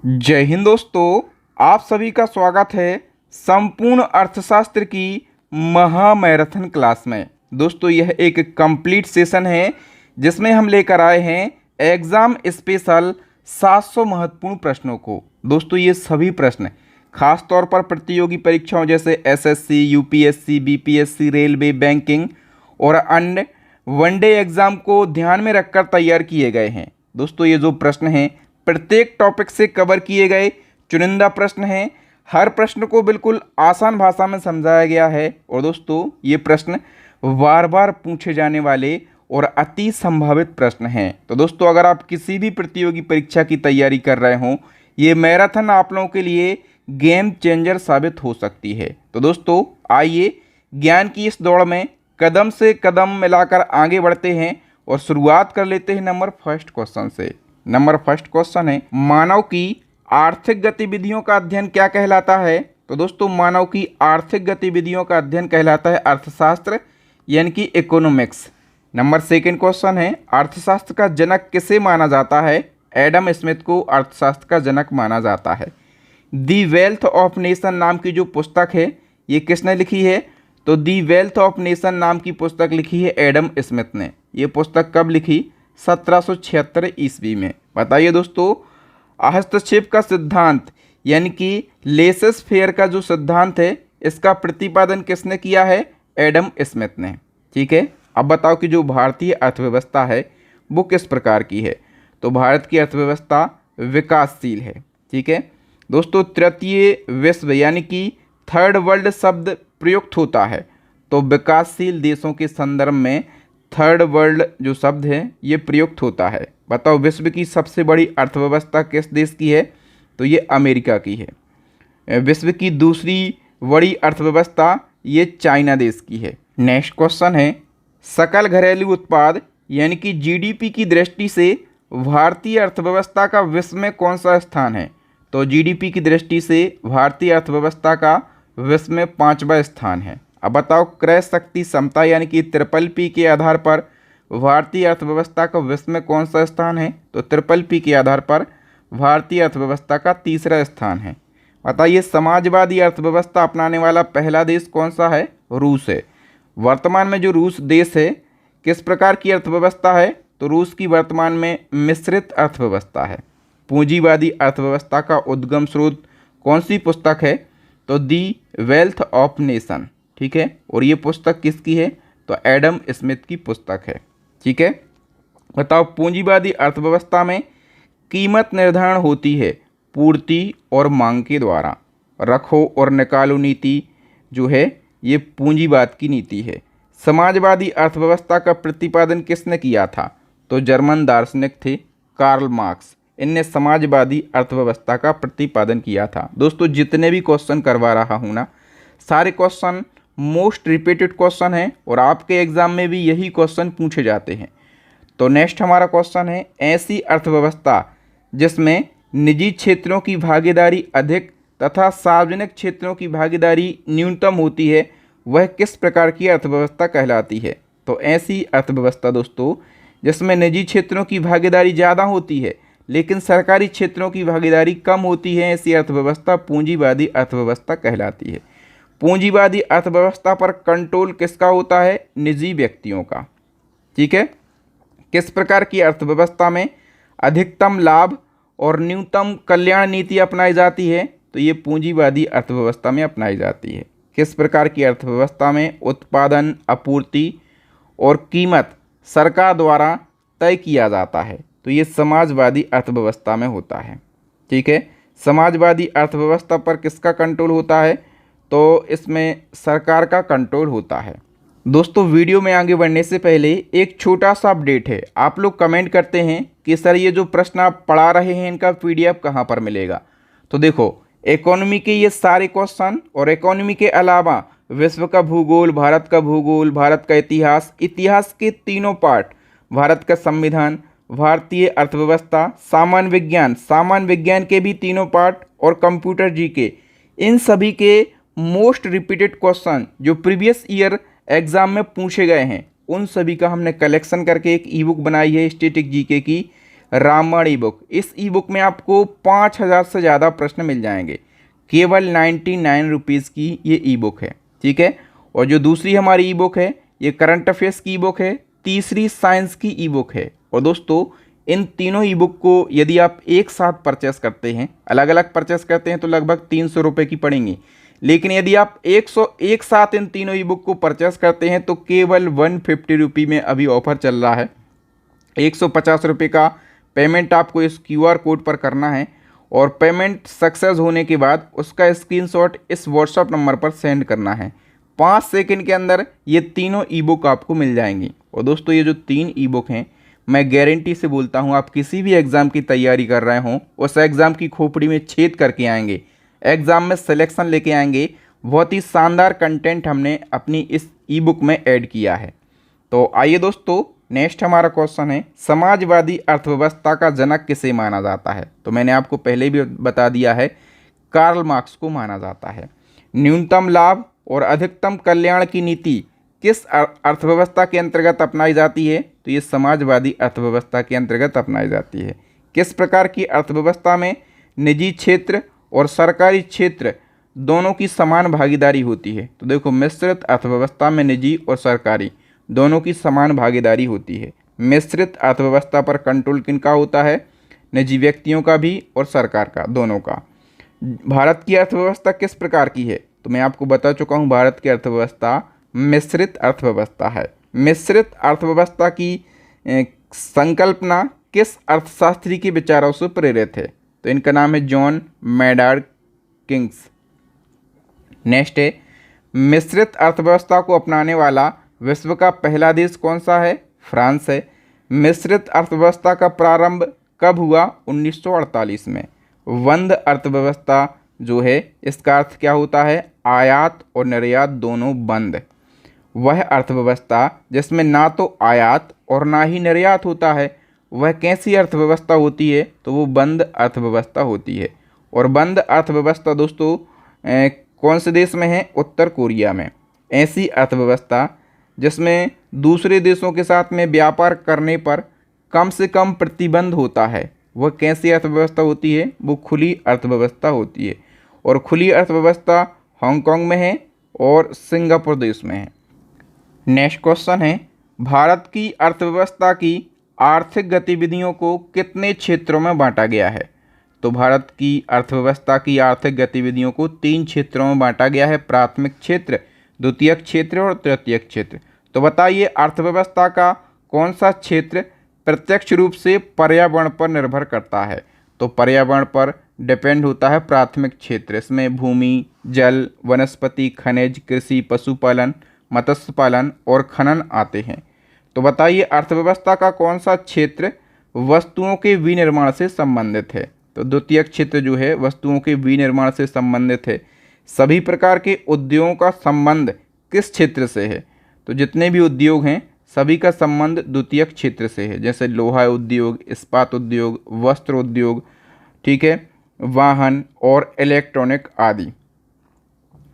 जय हिंद दोस्तों, आप सभी का स्वागत है संपूर्ण अर्थशास्त्र की महामैराथन क्लास में। दोस्तों यह एक कंप्लीट सेशन है जिसमें हम लेकर आए हैं एग्ज़ाम स्पेशल 700 महत्वपूर्ण प्रश्नों को। दोस्तों ये सभी प्रश्न खास तौर पर प्रतियोगी परीक्षाओं जैसे SSC, UPSC, BPSC, railway, banking और अन्य वनडे एग्ज़ाम को ध्यान में रखकर तैयार किए गए हैं। दोस्तों ये जो प्रश्न हैं प्रत्येक टॉपिक से कवर किए गए चुनिंदा प्रश्न हैं। हर प्रश्न को बिल्कुल आसान भाषा में समझाया गया है और दोस्तों ये प्रश्न बार बार पूछे जाने वाले और अति संभावित प्रश्न हैं। तो दोस्तों अगर आप किसी भी प्रतियोगी परीक्षा की तैयारी कर रहे हों, ये मैराथन आप लोगों के लिए गेम चेंजर साबित हो सकती है। तो दोस्तों आइए ज्ञान की इस दौड़ में कदम से कदम मिलाकर आगे बढ़ते हैं और शुरुआत कर लेते हैं नंबर फर्स्ट क्वेश्चन से। नंबर फर्स्ट क्वेश्चन है, मानव की आर्थिक गतिविधियों का अध्ययन क्या कहलाता है? तो दोस्तों मानव की आर्थिक गतिविधियों का अध्ययन कहलाता है अर्थशास्त्र यानी कि इकोनॉमिक्स। नंबर सेकंड क्वेश्चन है, अर्थशास्त्र का जनक किसे माना जाता है? एडम स्मिथ को अर्थशास्त्र का जनक माना जाता है। दी वेल्थ ऑफ नेशन नाम की जो पुस्तक है ये किसने लिखी है? तो दी वेल्थ ऑफ नेशन नाम की पुस्तक लिखी है एडम स्मिथ ने। ये पुस्तक कब लिखी? 1776 ईस्वी में। बताइए दोस्तों, हस्तक्षेप का सिद्धांत यानी कि लेसेस फेयर का जो सिद्धांत है इसका प्रतिपादन किसने किया है? एडम स्मिथ ने। ठीक है, अब बताओ कि जो भारतीय अर्थव्यवस्था है वो किस प्रकार की है? तो भारत की अर्थव्यवस्था विकासशील है। ठीक है दोस्तों, तृतीय विश्व यानी कि थर्ड वर्ल्ड शब्द प्रयुक्त होता है तो विकासशील देशों के संदर्भ में थर्ड वर्ल्ड जो शब्द है ये प्रयुक्त होता है। बताओ विश्व की सबसे बड़ी अर्थव्यवस्था किस देश की है? तो ये अमेरिका की है। विश्व की दूसरी बड़ी अर्थव्यवस्था ये चाइना देश की है। नेक्स्ट क्वेश्चन है, सकल घरेलू उत्पाद यानी कि जीडीपी की दृष्टि से भारतीय अर्थव्यवस्था का विश्व में कौन सा स्थान है? तो जीडीपी की दृष्टि से भारतीय अर्थव्यवस्था का विश्व में 5वां स्थान है। अब बताओ क्रय शक्ति क्षमता यानी कि ट्रिपल पी के आधार पर भारतीय अर्थव्यवस्था का विश्व में कौन सा स्थान है? तो ट्रिपल पी के आधार पर भारतीय अर्थव्यवस्था का 3रा स्थान है। बताइए समाजवादी अर्थव्यवस्था अपनाने वाला पहला देश कौन सा है? रूस है। वर्तमान में जो रूस देश है किस प्रकार की अर्थव्यवस्था है? तो रूस की वर्तमान में मिश्रित अर्थव्यवस्था है। पूंजीवादी अर्थव्यवस्था का उद्गम स्रोत कौन सी पुस्तक है? तो दी वेल्थ ऑफ नेशन। ठीक है, और ये पुस्तक किसकी है? तो एडम स्मिथ की पुस्तक है। ठीक है, बताओ पूंजीवादी अर्थव्यवस्था में कीमत निर्धारण होती है पूर्ति और मांग के द्वारा। रखो और निकालो नीति जो है ये पूंजीवाद की नीति है। समाजवादी अर्थव्यवस्था का प्रतिपादन किसने किया था? तो जर्मन दार्शनिक थे कार्ल मार्क्स। इनने समाजवादी अर्थव्यवस्था का प्रतिपादन किया था। दोस्तों जितने भी क्वेश्चन करवा रहा हूँ ना, सारे क्वेश्चन मोस्ट रिपीटेड क्वेश्चन है और आपके एग्जाम में भी यही क्वेश्चन पूछे जाते हैं। तो नेक्स्ट हमारा क्वेश्चन है, ऐसी अर्थव्यवस्था जिसमें निजी क्षेत्रों की भागीदारी अधिक तथा सार्वजनिक क्षेत्रों की भागीदारी न्यूनतम होती है वह किस प्रकार की अर्थव्यवस्था कहलाती है? तो ऐसी अर्थव्यवस्था दोस्तों जिसमें निजी क्षेत्रों की भागीदारी ज़्यादा होती है लेकिन सरकारी क्षेत्रों की भागीदारी कम होती है, ऐसी अर्थव्यवस्था पूंजीवादी अर्थव्यवस्था कहलाती है। पूंजीवादी अर्थव्यवस्था पर कंट्रोल किसका होता है? निजी व्यक्तियों का। ठीक है, किस प्रकार की अर्थव्यवस्था में अधिकतम लाभ और न्यूनतम कल्याण नीति अपनाई जाती है? तो ये पूंजीवादी अर्थव्यवस्था में अपनाई जाती है। किस प्रकार की अर्थव्यवस्था में उत्पादन, आपूर्ति और कीमत सरकार द्वारा तय किया जाता है? तो ये समाजवादी अर्थव्यवस्था में होता है। ठीक है, समाजवादी अर्थव्यवस्था पर किसका कंट्रोल होता है? तो इसमें सरकार का कंट्रोल होता है। दोस्तों वीडियो में आगे बढ़ने से पहले एक छोटा सा अपडेट है। आप लोग कमेंट करते हैं कि सर ये जो प्रश्न आप पढ़ा रहे हैं इनका पीडीएफ कहाँ पर मिलेगा? तो देखो इकोनॉमी के ये सारे क्वेश्चन और इकोनॉमी के अलावा विश्व का भूगोल, भारत का भूगोल, भारत का इतिहास, इतिहास के तीनों पार्ट, भारत का संविधान, भारतीय अर्थव्यवस्था, सामान्य विज्ञान के भी तीनों पार्ट और कंप्यूटर जीके, इन सभी के मोस्ट रिपीटेड क्वेश्चन जो प्रीवियस ईयर एग्जाम में पूछे गए हैं उन सभी का हमने कलेक्शन करके एक ई बुक बनाई है स्टैटिक जीके की। रामायण ई बुक, इस ई बुक में आपको 5000 से ज़्यादा प्रश्न मिल जाएंगे। केवल 99 रुपीज़ की ये ई बुक है, ठीक है। और जो दूसरी हमारी ई बुक है ये करंट अफेयर्स की ई बुक है, तीसरी साइंस की ई बुक है। और दोस्तों इन तीनों ई बुक को यदि आप एक साथ परचेस करते हैं, अलग अलग परचेस करते हैं तो लगभग 300 रुपये की पड़ेंगी, लेकिन यदि आप एक साथ इन तीनों ई बुक को परचेस करते हैं तो केवल 150 रुपये में अभी ऑफर चल रहा है। 150 रुपये का पेमेंट आपको इस QR कोड पर करना है और पेमेंट सक्सेस होने के बाद उसका स्क्रीनशॉट इस व्हाट्सएप नंबर पर सेंड करना है। 5 सेकंड के अंदर ये तीनों ई बुक आपको मिल जाएंगी। और दोस्तों ये जो 3 ई बुक हैं, मैं गारंटी से बोलता हूँ आप किसी भी एग्ज़ाम की तैयारी कर रहे हों, उस एग्ज़ाम की खोपड़ी में छेद करके आएंगे, एग्ज़ाम में सिलेक्शन लेके आएंगे। बहुत ही शानदार कंटेंट हमने अपनी इस ई बुक में ऐड किया है। तो आइए दोस्तों, नेक्स्ट हमारा क्वेश्चन है, समाजवादी अर्थव्यवस्था का जनक किसे माना जाता है? तो मैंने आपको पहले भी बता दिया है, कार्ल मार्क्स को माना जाता है। न्यूनतम लाभ और अधिकतम कल्याण की नीति किस अर्थव्यवस्था के अंतर्गत अपनाई जाती है? तो ये समाजवादी अर्थव्यवस्था के अंतर्गत अपनाई जाती है। किस प्रकार की अर्थव्यवस्था में निजी क्षेत्र और सरकारी क्षेत्र दोनों की समान भागीदारी होती है? तो देखो, मिश्रित अर्थव्यवस्था में निजी और सरकारी दोनों की समान भागीदारी होती है। मिश्रित अर्थव्यवस्था पर कंट्रोल किनका होता है? निजी व्यक्तियों का भी और सरकार का, दोनों का। भारत की अर्थव्यवस्था किस प्रकार की है? तो मैं आपको बता चुका हूँ, भारत की अर्थव्यवस्था मिश्रित अर्थव्यवस्था है। मिश्रित अर्थव्यवस्था की संकल्पना किस अर्थशास्त्री के विचारों से प्रेरित है? तो इनका नाम है जॉन मेनार्ड किंग्स। नेक्स्ट है, मिश्रित अर्थव्यवस्था को अपनाने वाला विश्व का पहला देश कौन सा है? फ्रांस है। मिश्रित अर्थव्यवस्था का प्रारंभ कब हुआ? 1948 में। वंद अर्थव्यवस्था जो है, इसका अर्थ क्या होता है? आयात और निर्यात दोनों बंद। वह अर्थव्यवस्था जिसमें ना तो आयात और ना ही निर्यात होता है, वह कैसी अर्थव्यवस्था होती है? तो वो बंद अर्थव्यवस्था होती है। और बंद अर्थव्यवस्था दोस्तों कौन से देश में है? उत्तर कोरिया में। ऐसी अर्थव्यवस्था जिसमें दूसरे देशों के साथ में व्यापार करने पर कम से कम प्रतिबंध होता है, वह कैसी अर्थव्यवस्था होती है? वो खुली अर्थव्यवस्था होती है। और खुली अर्थव्यवस्था हांगकांग में है और सिंगापुर देश में है। नेक्स्ट क्वेश्चन है, भारत की अर्थव्यवस्था की आर्थिक गतिविधियों को कितने क्षेत्रों में बांटा गया है? तो भारत की अर्थव्यवस्था की आर्थिक गतिविधियों को 3 क्षेत्रों में बांटा गया है, प्राथमिक क्षेत्र, द्वितीयक क्षेत्र और तृतीयक क्षेत्र। तो बताइए, अर्थव्यवस्था का कौन सा क्षेत्र प्रत्यक्ष रूप से पर्यावरण पर निर्भर करता है? तो पर्यावरण पर डिपेंड होता है प्राथमिक क्षेत्र। इसमें भूमि, जल, वनस्पति, खनिज, कृषि, पशुपालन, मत्स्य पालन और खनन आते हैं। तो बताइए, अर्थव्यवस्था का कौन सा क्षेत्र वस्तुओं के विनिर्माण से संबंधित है? तो द्वितीयक क्षेत्र जो है वस्तुओं के विनिर्माण से संबंधित है। सभी प्रकार के उद्योगों का संबंध किस क्षेत्र से है? तो जितने भी उद्योग हैं सभी का संबंध द्वितीयक क्षेत्र से है, जैसे लोहा उद्योग, इस्पात उद्योग, वस्त्र उद्योग, ठीक है, वाहन और इलेक्ट्रॉनिक आदि।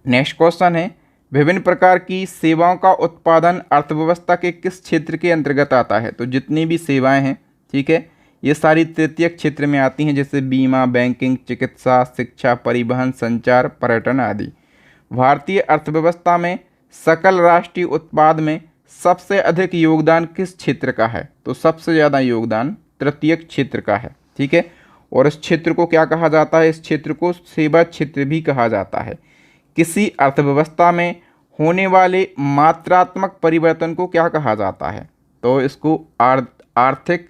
नेक्स्ट क्वेश्चन है, विभिन्न प्रकार की सेवाओं का उत्पादन अर्थव्यवस्था के किस क्षेत्र के अंतर्गत आता है? तो जितनी भी सेवाएं हैं, ठीक है, ये सारी तृतीयक क्षेत्र में आती हैं, जैसे बीमा, बैंकिंग, चिकित्सा, शिक्षा, परिवहन, संचार, पर्यटन आदि। भारतीय अर्थव्यवस्था में सकल राष्ट्रीय उत्पाद में सबसे अधिक योगदान किस क्षेत्र का है? तो सबसे ज़्यादा योगदान तृतीयक क्षेत्र का है, ठीक है। और इस क्षेत्र को क्या कहा जाता है? इस क्षेत्र को सेवा क्षेत्र भी कहा जाता है। किसी अर्थव्यवस्था में होने वाले मात्रात्मक परिवर्तन को क्या कहा जाता है? तो इसको आर्थिक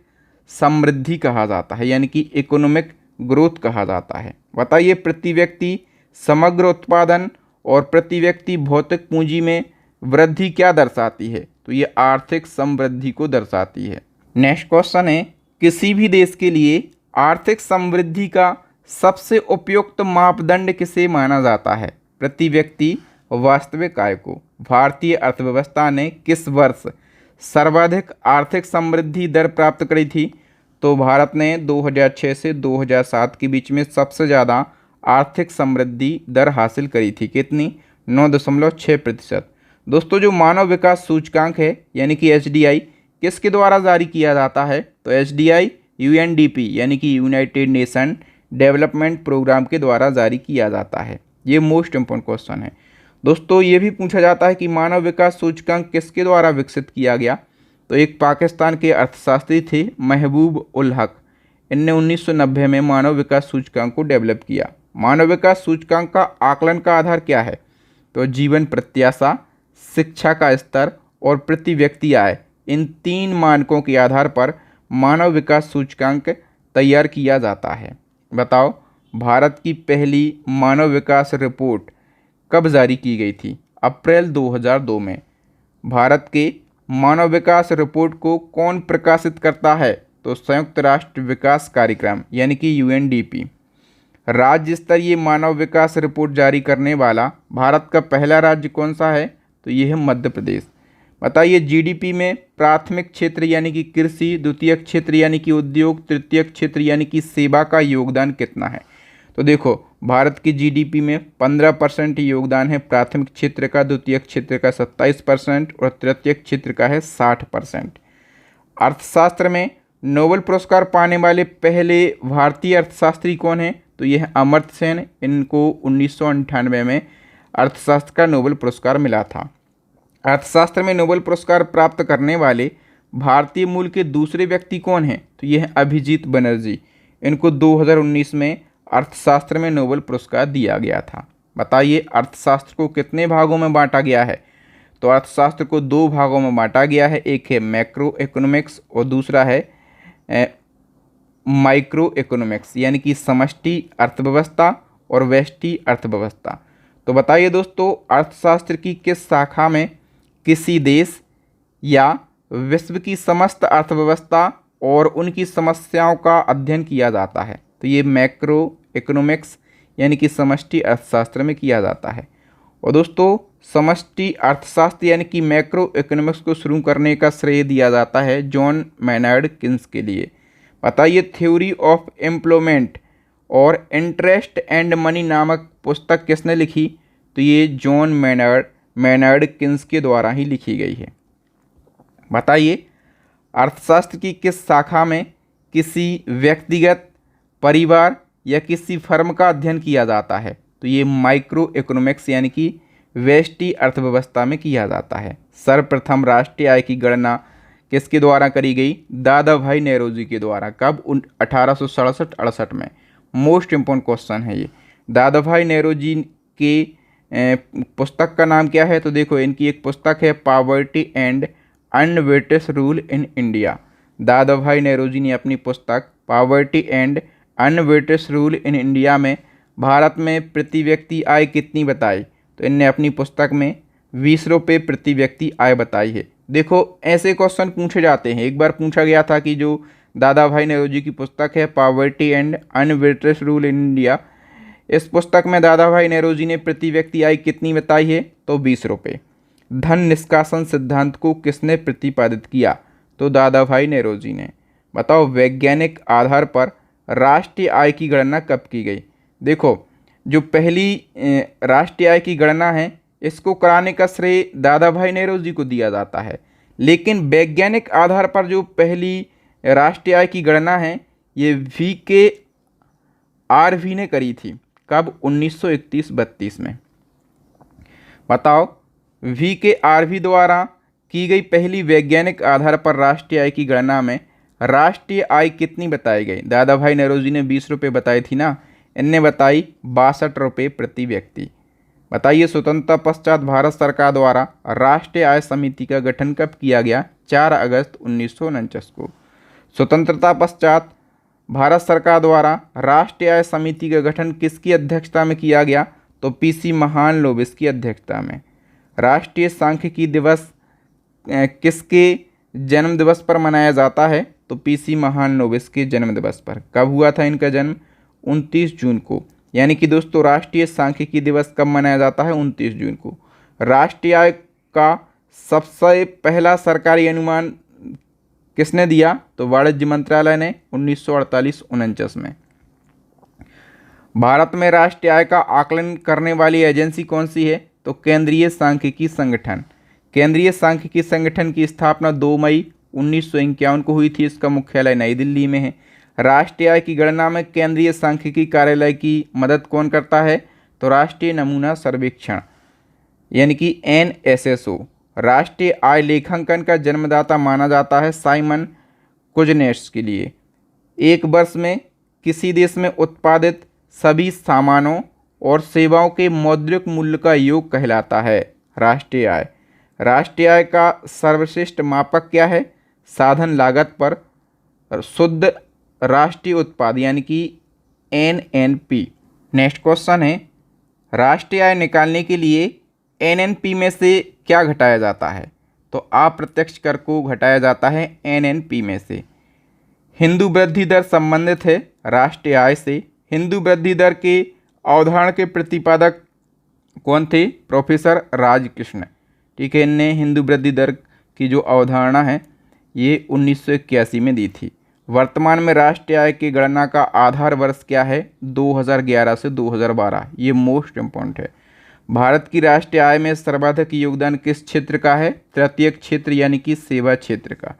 समृद्धि कहा जाता है, यानी कि इकोनॉमिक ग्रोथ कहा जाता है। बताइए, प्रति व्यक्ति समग्र उत्पादन और प्रति व्यक्ति भौतिक पूंजी में वृद्धि क्या दर्शाती है? तो ये आर्थिक समृद्धि को दर्शाती है। नेक्स्ट क्वेश्चन है, किसी भी देश के लिए आर्थिक समृद्धि का सबसे उपयुक्त मापदंड किसे माना जाता है? प्रति व्यक्ति वास्तविक आय को। भारतीय अर्थव्यवस्था ने किस वर्ष सर्वाधिक आर्थिक समृद्धि दर प्राप्त करी थी? तो भारत ने 2006 से 2007 के बीच में सबसे ज़्यादा आर्थिक समृद्धि दर हासिल करी थी। कितनी? 9.6%। दोस्तों, जो मानव विकास सूचकांक है यानी कि HDI किसके द्वारा जारी किया जाता है? तो HDI यूएनडीपी यानी कि यूनाइटेड नेशन डेवलपमेंट प्रोग्राम के द्वारा जारी किया जाता है। ये मोस्ट इम्पोर्टेंट क्वेश्चन है दोस्तों। ये भी पूछा जाता है कि मानव विकास सूचकांक किसके द्वारा विकसित किया गया, तो एक पाकिस्तान के अर्थशास्त्री थे महबूब उल हक। इनने 1990 में मानव विकास सूचकांक को डेवलप किया। मानव विकास सूचकांक का आकलन का आधार क्या है, तो जीवन प्रत्याशा, शिक्षा का स्तर और प्रति व्यक्ति आय, इन 3 मानकों के आधार पर मानव विकास सूचकांक तैयार किया जाता है। बताओ, भारत की पहली मानव विकास रिपोर्ट कब जारी की गई थी? अप्रैल 2002 में। भारत के मानव विकास रिपोर्ट को कौन प्रकाशित करता है, तो संयुक्त राष्ट्र विकास कार्यक्रम यानी कि यूएनडीपी। राज्य स्तरीय मानव विकास रिपोर्ट जारी करने वाला भारत का पहला राज्य कौन सा है, तो ये है मध्य प्रदेश। बताइए, जीडीपी में प्राथमिक क्षेत्र यानी कि कृषि, द्वितीय क्षेत्र यानी कि उद्योग, तृतीय क्षेत्र यानी कि सेवा का योगदान कितना है? तो देखो, भारत की जीडीपी में 15% योगदान है प्राथमिक क्षेत्र का, द्वितीय क्षेत्र का 27% और तृतीय क्षेत्र का है 60%। अर्थशास्त्र में नोबेल पुरस्कार पाने वाले पहले भारतीय अर्थशास्त्री कौन हैं, तो यह अमर्त्य सेन। इनको 1998 में अर्थशास्त्र का नोबेल पुरस्कार मिला था। अर्थशास्त्र में नोबेल पुरस्कार प्राप्त करने वाले भारतीय मूल के दूसरे व्यक्ति कौन हैं, तो यह अभिजीत बनर्जी। इनको 2019 में अर्थशास्त्र में नोबेल पुरस्कार दिया गया था। बताइए, अर्थशास्त्र को कितने भागों में बांटा गया है, तो अर्थशास्त्र को 2 भागों में बांटा गया है। एक है मैक्रो इकोनॉमिक्स और दूसरा है माइक्रो इकोनॉमिक्स यानी कि समष्टि अर्थव्यवस्था और व्यष्टि अर्थव्यवस्था। तो बताइए दोस्तों, अर्थशास्त्र की किस शाखा में किसी देश या विश्व की समस्त अर्थव्यवस्था और उनकी समस्याओं का अध्ययन किया जाता है, तो ये मैक्रो इकोनॉमिक्स यानी कि समष्टि अर्थशास्त्र में किया जाता है। और दोस्तों, समष्टि अर्थशास्त्र यानी कि मैक्रो इकोनॉमिक्स को शुरू करने का श्रेय दिया जाता है जॉन मैनार्ड किन्स के लिए। बताइए, थ्योरी ऑफ एम्प्लॉयमेंट और इंटरेस्ट एंड मनी नामक पुस्तक किसने लिखी, तो ये जॉन मैनार्ड किन्स के द्वारा ही लिखी गई है। बताइए, अर्थशास्त्र की किस शाखा में किसी व्यक्तिगत, परिवार या किसी फर्म का अध्ययन किया जाता है, तो ये माइक्रो इकोनॉमिक्स यानी कि व्यष्टि अर्थव्यवस्था में किया जाता है। सर्वप्रथम राष्ट्रीय आय की गणना किसके द्वारा करी गई, दादा भाई नेहरू के द्वारा। कब? 1867-68 में। मोस्ट इम्पोर्टेंट क्वेश्चन है ये। दादा भाई नेहरू जी के पुस्तक का नाम क्या है, तो देखो, इनकी एक पुस्तक है poverty and unweighted rule in India. दादा भाई नेहरू जी ने अपनी पुस्तक poverty and unweighted rule in India में भारत में प्रति व्यक्ति आय कितनी बताई, तो इनने अपनी पुस्तक में 20 रुपये प्रति व्यक्ति आय बताई है। देखो, ऐसे क्वेश्चन पूछे जाते हैं। एक बार पूछा गया था कि जो दादा भाई नेहरू जी की पुस्तक है poverty and unweighted rule in India, इस पुस्तक में दादा भाई नेहरू जी ने प्रति व्यक्ति आय कितनी बताई है, तो 20 रुपये। धन निष्कासन सिद्धांत को किसने प्रतिपादित किया, तो दादा भाई नेहरू जी ने। बताओ, वैज्ञानिक आधार पर राष्ट्रीय आय की गणना कब की गई? देखो, जो पहली राष्ट्रीय आय की गणना है, इसको कराने का श्रेय दादा भाई नेहरू जी को दिया जाता है। लेकिन वैज्ञानिक आधार पर जो पहली राष्ट्रीय आय की गणना है, ये VKRV ने करी थी। कब? 1931-32 में। बताओ, VKRV द्वारा की गई पहली वैज्ञानिक आधार पर राष्ट्रीय आय की गणना में राष्ट्रीय आय कितनी बताई गई? दादा भाई नेहरू जी ने 20 रुपये बताई थी ना, इनने बताई 62 रुपये प्रति व्यक्ति। बताइए, स्वतंत्रता पश्चात भारत सरकार द्वारा राष्ट्रीय आय समिति का गठन कब किया गया? 4 अगस्त 1949 को। स्वतंत्रता पश्चात भारत सरकार द्वारा राष्ट्रीय आय समिति का गठन किसकी अध्यक्षता में किया गया? तो PC महालनोबिस की अध्यक्षता में। राष्ट्रीय सांख्यिकी दिवस किसके जन्म दिवस पर मनाया जाता है? तो PC महालनोबिस के जन्म दिवस पर। कब हुआ था इनका जन्म? 29 जून को। यानी कि दोस्तों, राष्ट्रीय सांख्यिकी दिवस कब मनाया जाता है? 29 जून को। राष्ट्रीय आय का सबसे पहला सरकारी अनुमान किसने दिया? तो वाणिज्य मंत्रालय ने 1948-49 में। भारत में राष्ट्रीय आय का आकलन करने वाली एजेंसी कौन सी है? तो केंद्रीय सांख्यिकी संगठन। केंद्रीय सांख्यिकी संगठन की स्थापना 2 मई 1951 को हुई थी। इसका मुख्यालय नई दिल्ली में है। राष्ट्रीय आय की गणना में केंद्रीय सांख्यिकी कार्यालय की मदद कौन करता है? तो राष्ट्रीय नमूना सर्वेक्षण यानी कि NSSO। राष्ट्रीय आय लेखांकन का जन्मदाता माना जाता है साइमन कुजनेस के लिए। एक वर्ष में किसी देश में उत्पादित सभी सामानों और सेवाओं के मौद्रिक मूल्य का योग कहलाता है राष्ट्रीय आय। राष्ट्रीय आय का सर्वश्रेष्ठ मापक क्या है? साधन लागत पर शुद्ध राष्ट्रीय उत्पाद यानी कि NNP। नेक्स्ट क्वेश्चन है, राष्ट्रीय आय निकालने के लिए NNP में से क्या घटाया जाता है? तो अप्रत्यक्ष कर को घटाया जाता है NNP में से। हिंदू वृद्धि दर संबंधित है राष्ट्रीय आय से। हिंदू वृद्धि दर के अवधारणा के प्रतिपादक कौन थे? प्रोफेसर राजकृष्ण। ठीक है, इनने हिंदू वृद्धि दर की जो अवधारणा है ये 1981 में दी थी। वर्तमान में राष्ट्रीय आय की गणना का आधार वर्ष क्या है? 2011 से 2012। ये मोस्ट इम्पोर्टेंट है। भारत की राष्ट्रीय आय में सर्वाधिक योगदान किस क्षेत्र का है? तृतीयक क्षेत्र यानी कि सेवा क्षेत्र का।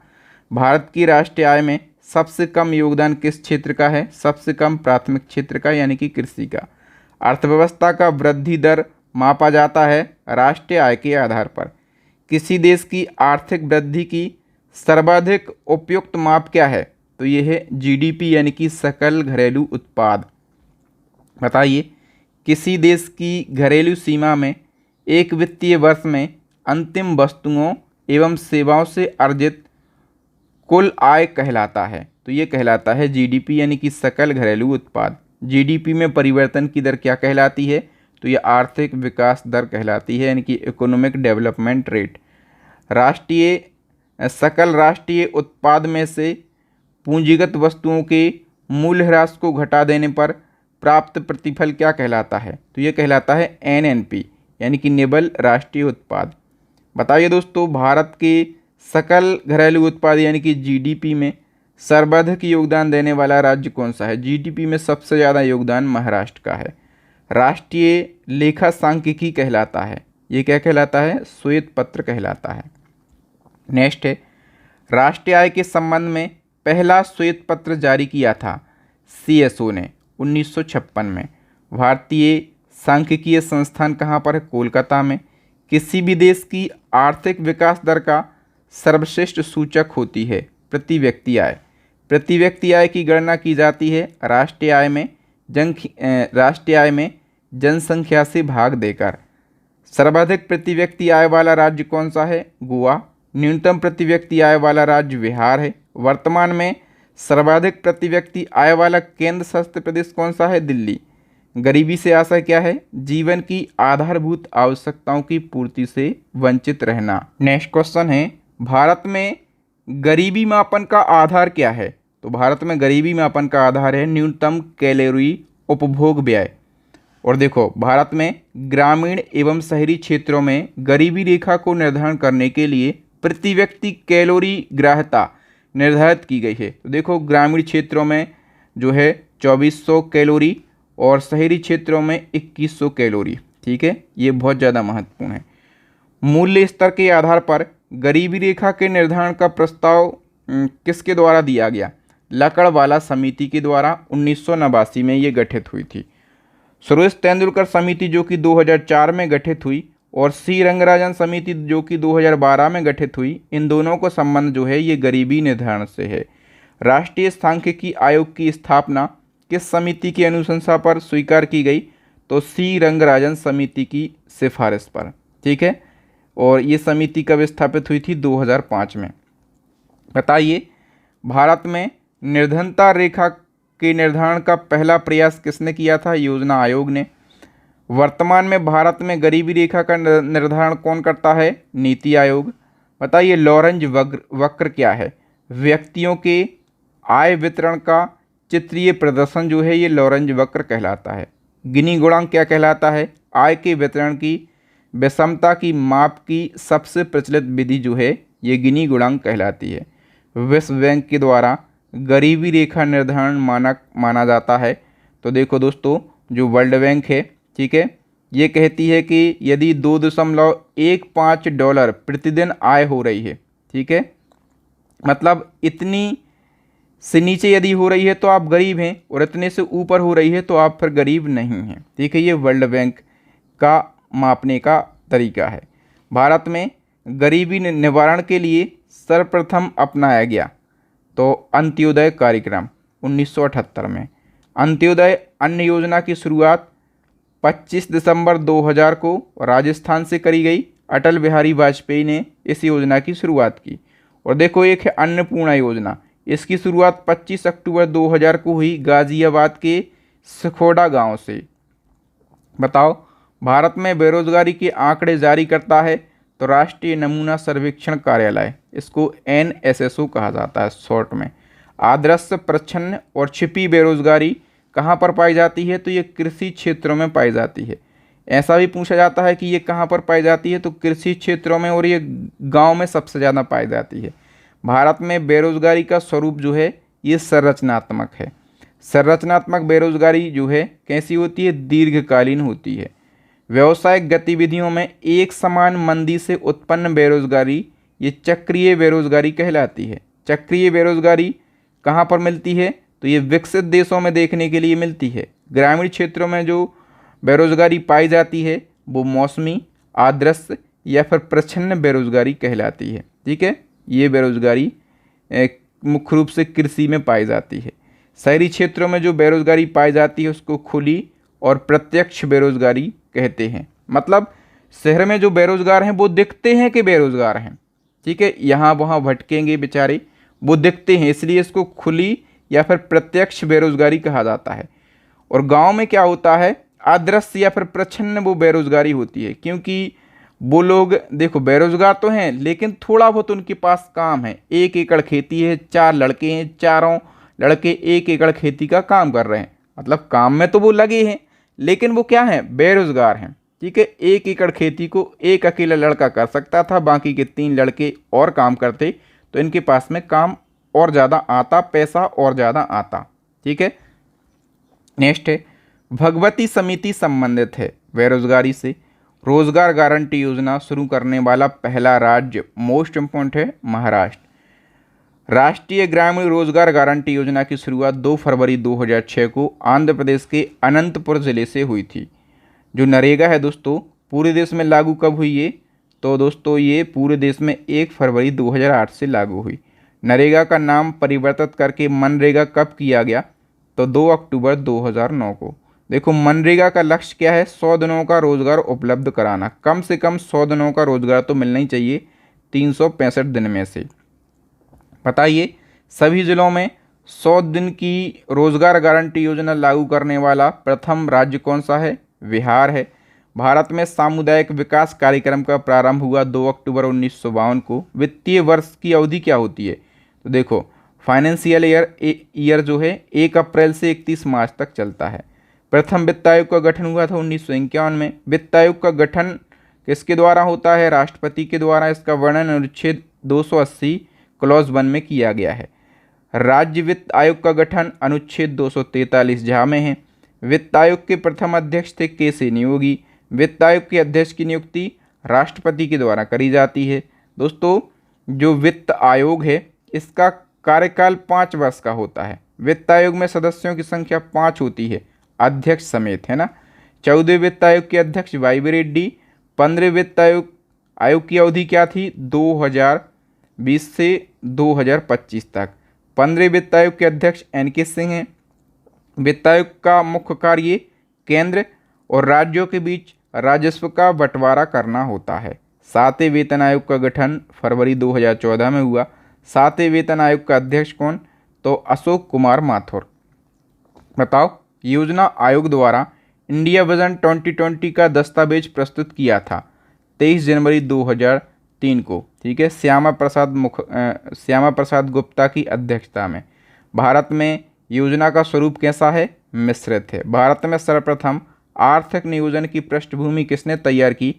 भारत की राष्ट्रीय आय में सबसे कम योगदान किस क्षेत्र का है? सबसे कम प्राथमिक क्षेत्र का यानी कि कृषि का। अर्थव्यवस्था का वृद्धि दर मापा जाता है राष्ट्रीय आय के आधार पर। किसी देश की आर्थिक वृद्धि की सर्वाधिक उपयुक्त माप क्या है? तो ये है GDP यानी कि सकल घरेलू उत्पाद। बताइए, किसी देश की घरेलू सीमा में एक वित्तीय वर्ष में अंतिम वस्तुओं एवं सेवाओं से अर्जित कुल आय कहलाता है? तो ये कहलाता है GDP यानी कि सकल घरेलू उत्पाद। GDP में परिवर्तन की दर क्या कहलाती है? तो ये आर्थिक विकास दर कहलाती है यानी कि इकोनॉमिक डेवलपमेंट रेट। सकल राष्ट्रीय उत्पाद में से पूंजीगत वस्तुओं के मूल्य ह्रास को घटा देने पर प्राप्त प्रतिफल क्या कहलाता है? तो ये कहलाता है NNP यानी कि निबल राष्ट्रीय उत्पाद। बताइए दोस्तों, भारत के सकल घरेलू उत्पाद यानी कि GDP में सर्वाधिक योगदान देने वाला राज्य कौन सा है? GDP में सबसे ज़्यादा योगदान महाराष्ट्र का है। राष्ट्रीय लेखा सांख्यिकी कहलाता है। ये क्या कहलाता है? श्वेत पत्र कहलाता है। नेक्स्ट है, राष्ट्रीय आय के संबंध में पहला श्वेत पत्र जारी किया था CSO ने 1956 में। भारतीय सांख्यिकीय संस्थान कहाँ पर है? कोलकाता में। किसी भी देश की आर्थिक विकास दर का सर्वश्रेष्ठ सूचक होती है प्रति व्यक्ति आय। प्रति व्यक्ति आय की गणना की जाती है राष्ट्रीय आय में जनसंख्या से भाग देकर। सर्वाधिक प्रति व्यक्ति आय वाला राज्य कौन सा है? गोवा। न्यूनतम प्रति व्यक्ति आय वाला राज्य बिहार है। वर्तमान में सर्वाधिक प्रति व्यक्ति आय वाला केंद्र शासित प्रदेश कौन सा है? दिल्ली। गरीबी से आशय क्या है? जीवन की आधारभूत आवश्यकताओं की पूर्ति से वंचित रहना। नेक्स्ट क्वेश्चन है, भारत में गरीबी मापन का आधार क्या है? तो भारत में गरीबी मापन का आधार है न्यूनतम कैलोरी उपभोग व्यय। और देखो, भारत में ग्रामीण एवं शहरी क्षेत्रों में गरीबी रेखा को निर्धारण करने के लिए प्रति व्यक्ति कैलोरी ग्राह्यता निर्धारित की गई है। तो देखो, ग्रामीण क्षेत्रों में जो है 2400 कैलोरी और शहरी क्षेत्रों में 2100 कैलोरी। ठीक है, ये बहुत ज़्यादा महत्वपूर्ण है। मूल्य स्तर के आधार पर गरीबी रेखा के निर्धारण का प्रस्ताव किसके द्वारा दिया गया? लकड़वाला समिति के द्वारा 1989 में ये गठित हुई थी। सुरेश तेंदुलकर समिति जो कि 2004 में गठित हुई और C रंगराजन समिति जो कि 2012 में गठित हुई, इन दोनों का संबंध जो है ये गरीबी निर्धारण से है। राष्ट्रीय सांख्यिकी आयोग की स्थापना किस समिति की अनुशंसा पर स्वीकार की गई? तो C रंगराजन समिति की सिफारिश पर। ठीक है, और ये समिति कब स्थापित हुई थी? 2005 में। बताइए, भारत में निर्धनता रेखा के निर्धारण का पहला प्रयास किसने किया था? योजना आयोग ने। वर्तमान में भारत में गरीबी रेखा का निर्धारण कौन करता है? नीति आयोग। बताइए, लॉरेंज वक्र क्या है? व्यक्तियों के आय वितरण का चित्रीय प्रदर्शन जो है ये लॉरेंज वक्र कहलाता है। गिनी गुणांक क्या कहलाता है? आय के वितरण की विषमता की माप की सबसे प्रचलित विधि जो है ये गिनी गुणांक कहलाती है। विश्व बैंक के द्वारा गरीबी रेखा निर्धारण मानक माना जाता है। तो देखो दोस्तों, जो वर्ल्ड बैंक है, ठीक है, ये कहती है कि यदि $2.15 प्रतिदिन आय हो रही है, ठीक है, मतलब इतनी से नीचे यदि हो रही है तो आप गरीब हैं, और इतने से ऊपर हो रही है तो आप फिर गरीब नहीं हैं। ठीक है, ये वर्ल्ड बैंक का मापने का तरीका है। भारत में गरीबी निवारण के लिए सर्वप्रथम अपनाया गया तो अंत्योदय कार्यक्रम 1978 में। अंत्योदय अन्न योजना की शुरुआत 25 दिसंबर 2000 को राजस्थान से करी गई। अटल बिहारी वाजपेयी ने इस योजना की शुरुआत की। और देखो, एक है अन्नपूर्णा योजना, इसकी शुरुआत 25 अक्टूबर 2000 को हुई गाजियाबाद के सखोड़ा गांव से। बताओ, भारत में बेरोजगारी के आंकड़े जारी करता है तो राष्ट्रीय नमूना सर्वेक्षण कार्यालय, इसको NSSO कहा जाता है शॉर्ट में। आदर्श, प्रच्छन्न और छिपी बेरोजगारी कहाँ पर पाई जाती है? तो ये कृषि क्षेत्रों में पाई जाती है। ऐसा भी पूछा जाता है कि ये कहाँ पर पाई जाती है, तो कृषि क्षेत्रों में, और ये गांव में सबसे ज़्यादा पाई जाती है। भारत में बेरोजगारी का स्वरूप जो है ये संरचनात्मक है। संरचनात्मक बेरोजगारी जो है कैसी होती है? दीर्घकालीन होती है। व्यावसायिक गतिविधियों में एक समान मंदी से उत्पन्न बेरोजगारी ये चक्रीय बेरोजगारी कहलाती है। चक्रीय बेरोजगारी कहाँ पर मिलती है? तो ये विकसित देशों में देखने के लिए मिलती है। ग्रामीण क्षेत्रों में जो बेरोजगारी पाई जाती है वो मौसमी, आदर्श या फिर प्रच्छन्न बेरोजगारी कहलाती है। ठीक है, ये बेरोजगारी मुख्य रूप से कृषि में पाई जाती है। शहरी क्षेत्रों में जो बेरोजगारी पाई जाती है उसको खुली और प्रत्यक्ष बेरोजगारी कहते हैं। मतलब शहर में जो बेरोजगार हैं वो दिखते हैं कि बेरोजगार हैं, ठीक है, यहाँ वहाँ भटकेंगे बेचारे, वो दिखते हैं, इसलिए इसको खुली या फिर प्रत्यक्ष बेरोजगारी कहा जाता है। और गांव में क्या होता है? आदर्श या फिर प्रच्छन्न वो बेरोजगारी होती है, क्योंकि वो लोग देखो बेरोजगार तो हैं लेकिन थोड़ा बहुत उनके पास काम है। 1 एकड़ खेती है, 4 लड़के हैं, चारों लड़के 1 एकड़ खेती का काम कर रहे हैं, मतलब काम में तो वो लगे हैं लेकिन वो क्या हैं? बेरोजगार हैं। ठीक है, 1 एकड़ खेती को एक अकेला लड़का कर सकता था, बाकी के 3 लड़के और काम करते तो इनके पास में काम और ज़्यादा आता, पैसा और ज़्यादा आता। ठीक है, नेक्स्ट है भगवती समिति संबंधित है बेरोजगारी से। रोजगार गारंटी योजना शुरू करने वाला पहला राज्य, मोस्ट इम्पोर्टेंट है, महाराष्ट्र। राष्ट्रीय ग्रामीण रोजगार गारंटी योजना की शुरुआत 2 फरवरी 2006 को आंध्र प्रदेश के अनंतपुर ज़िले से हुई थी। जो नरेगा है दोस्तों, पूरे देश में लागू कब हुई ये? तो दोस्तों ये पूरे देश में 1 फरवरी 2008 से लागू हुई। नरेगा का नाम परिवर्तित करके मनरेगा कब किया गया? तो 2 अक्टूबर 2009 को। देखो, मनरेगा का लक्ष्य क्या है? 100 दिनों का रोजगार उपलब्ध कराना। कम से कम 100 दिनों का रोजगार तो मिलना ही चाहिए 365 दिन में से। बताइए, सभी जिलों में 100 दिन की रोजगार गारंटी योजना लागू करने वाला प्रथम राज्य कौन सा है? बिहार है। भारत में सामुदायिक विकास कार्यक्रम का प्रारंभ हुआ 2 अक्टूबर 1952 को। वित्तीय वर्ष की अवधि क्या होती है? तो देखो, फाइनेंशियल ईयर जो है 1 अप्रैल से 31 मार्च तक चलता है। प्रथम वित्त आयोग का गठन हुआ था 1951 में। वित्त आयोग का गठन किसके द्वारा होता है? राष्ट्रपति के द्वारा। इसका वर्णन अनुच्छेद 280 क्लॉज 1 में किया गया है। राज्य वित्त आयोग का गठन अनुच्छेद 243 जहाँ में है। वित्त आयोग के प्रथम अध्यक्ष थे के.सी. नियोगी। वित्त आयोग के अध्यक्ष की नियुक्ति राष्ट्रपति के द्वारा करी जाती है। दोस्तों, जो वित्त आयोग है इसका कार्यकाल 5 वर्ष का होता है। वित्त आयोग में सदस्यों की संख्या 5 होती है, अध्यक्ष समेत, है ना। 14वें वित्त आयोग के अध्यक्ष वाई.वी. रेड्डी। 15वें वित्त आयोग की अवधि क्या थी? 2020 से 2025 तक। 15वें वित्त आयोग के अध्यक्ष एन.के. सिंह हैं। वित्त आयोग का मुख्य कार्य केंद्र और राज्यों के बीच राजस्व का बंटवारा करना होता है। 7वें वेतन आयोग का गठन फरवरी 2014 में हुआ। 7वें वेतन आयोग का अध्यक्ष कौन? तो अशोक कुमार माथुर। बताओ, योजना आयोग द्वारा इंडिया विजन 2020 का दस्तावेज प्रस्तुत किया था 23 जनवरी 2003 को। ठीक है, श्यामा प्रसाद गुप्ता की अध्यक्षता में। भारत में योजना का स्वरूप कैसा है? मिश्रित है। भारत में सर्वप्रथम आर्थिक नियोजन की पृष्ठभूमि किसने तैयार की?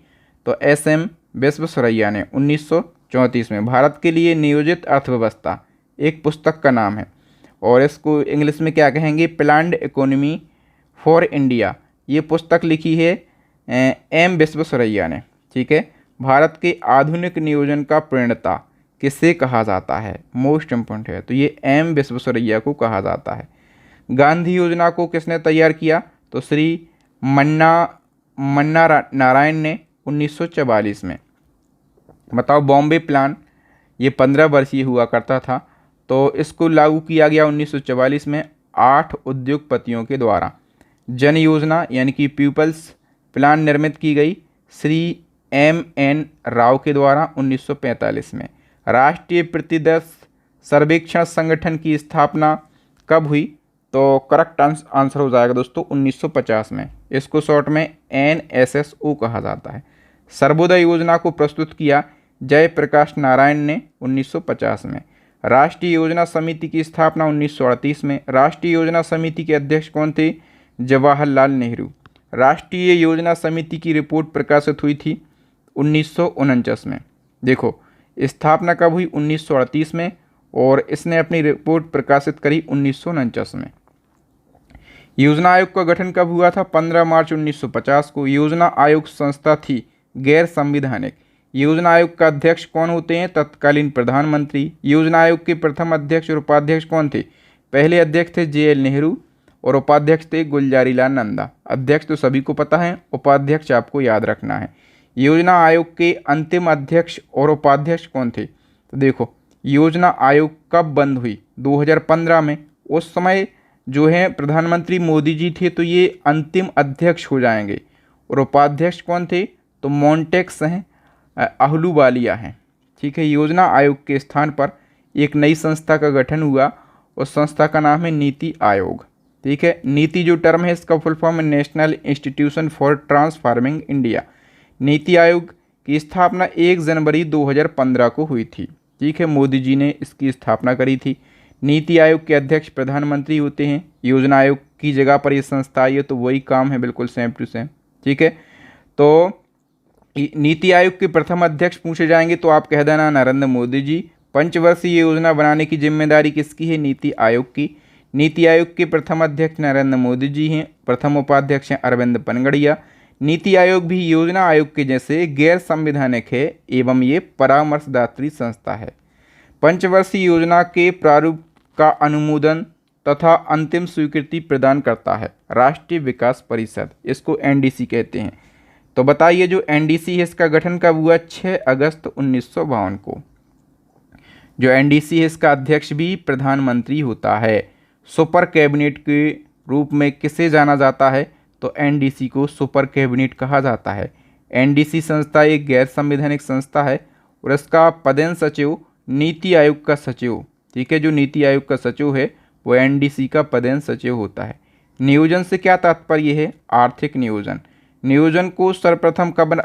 तो एस.एम. विश्वेश्वरैया ने 1934 में। भारत के लिए नियोजित अर्थव्यवस्था एक पुस्तक का नाम है और इसको इंग्लिश में क्या कहेंगे? Planned economy for India. ये पुस्तक लिखी है एम विश्वेश्वरैया ने। ठीक है, भारत के आधुनिक नियोजन का प्रणेता किसे कहा जाता है? मोस्ट इम्पोर्टेंट है, तो ये एम विश्वेश्वरैया को कहा जाता है। गांधी योजना को किसने तैयार किया? तो श्री मन्ना नारायण ने 1944 में। बताओ बॉम्बे प्लान, ये 15 वर्षीय हुआ करता था, तो इसको लागू किया गया 1944 में 8 उद्योगपतियों के द्वारा। जन योजना यानी कि पीपल्स प्लान निर्मित की गई श्री M.N. राव के द्वारा 1945 में। राष्ट्रीय प्रतिदर्श सर्वेक्षण संगठन की स्थापना कब हुई? तो करेक्ट आंसर हो जाएगा दोस्तों 1950 में। इसको शॉर्ट में NSSO कहा जाता है। सर्वोदय योजना को प्रस्तुत किया जयप्रकाश नारायण ने 1950 में। राष्ट्रीय योजना समिति की स्थापना 1938 में। राष्ट्रीय योजना समिति के अध्यक्ष कौन थे? जवाहरलाल नेहरू। राष्ट्रीय योजना समिति की रिपोर्ट प्रकाशित हुई थी 1949 में। देखो स्थापना कब हुई? 1938 में, और इसने अपनी रिपोर्ट प्रकाशित करी 1949 में। योजना आयोग का गठन कब हुआ था? 15 मार्च 1950 को। योजना आयोग संस्था थी गैर संवैधानिक। योजना आयोग का अध्यक्ष कौन होते हैं? तत्कालीन प्रधानमंत्री। योजना आयोग के प्रथम अध्यक्ष और उपाध्यक्ष कौन थे? पहले अध्यक्ष थे JL नेहरू और उपाध्यक्ष थे गुलजारीलाल नंदा। अध्यक्ष तो सभी को पता है, उपाध्यक्ष आपको याद रखना है। योजना आयोग के अंतिम अध्यक्ष और उपाध्यक्ष कौन थे? तो देखो योजना आयोग कब बंद हुई? 2015 में। उस समय जो है प्रधानमंत्री मोदी जी थे, तो ये अंतिम अध्यक्ष हो जाएंगे। और उपाध्यक्ष कौन थे? तो मोन्टेक्स हैं, अहलूवालिया हैं। ठीक है, योजना आयोग के स्थान पर एक नई संस्था का गठन हुआ। उस संस्था का नाम है नीति आयोग। ठीक है, नीति जो टर्म है इसका फुल फॉर्म है national institution for transforming India. NITI Aayog की स्थापना 1 जनवरी 2015 को हुई थी। ठीक है, मोदी जी ने इसकी स्थापना करी थी। नीति आयोग के अध्यक्ष प्रधानमंत्री होते हैं। योजना आयोग की जगह पर ये संस्था आई है, तो वही काम है, बिल्कुल सेम टू सेम। ठीक है, तो नीति आयोग के प्रथम अध्यक्ष पूछे जाएंगे तो आप कह देना नरेंद्र मोदी जी। पंचवर्षीय योजना बनाने की जिम्मेदारी किसकी है? नीति आयोग की। नीति आयोग के प्रथम अध्यक्ष नरेंद्र मोदी जी हैं। प्रथम उपाध्यक्ष हैं अरविंद पनगड़िया। नीति आयोग भी योजना आयोग के जैसे गैर संवैधानिक है एवं ये परामर्शदात्री संस्था है। पंचवर्षीय योजना के प्रारूप का अनुमोदन तथा अंतिम स्वीकृति प्रदान करता है राष्ट्रीय विकास परिषद, इसको NDC कहते हैं। तो बताइए जो NDC है इसका गठन कब हुआ? 6 अगस्त 1952 को। जो NDC है इसका अध्यक्ष भी प्रधानमंत्री होता है। सुपर कैबिनेट के रूप में किसे जाना जाता है? तो NDC को सुपर कैबिनेट कहा जाता है। NDC संस्था एक गैर संवैधानिक संस्था है और इसका पदेन सचिव नीति आयोग का सचिव, ठीक है, जो नीति आयोग का सचिव है वो NDC का पदेन सचिव होता है। नियोजन से क्या तात्पर्य है? आर्थिक नियोजन। नियोजन को सर्वप्रथम कब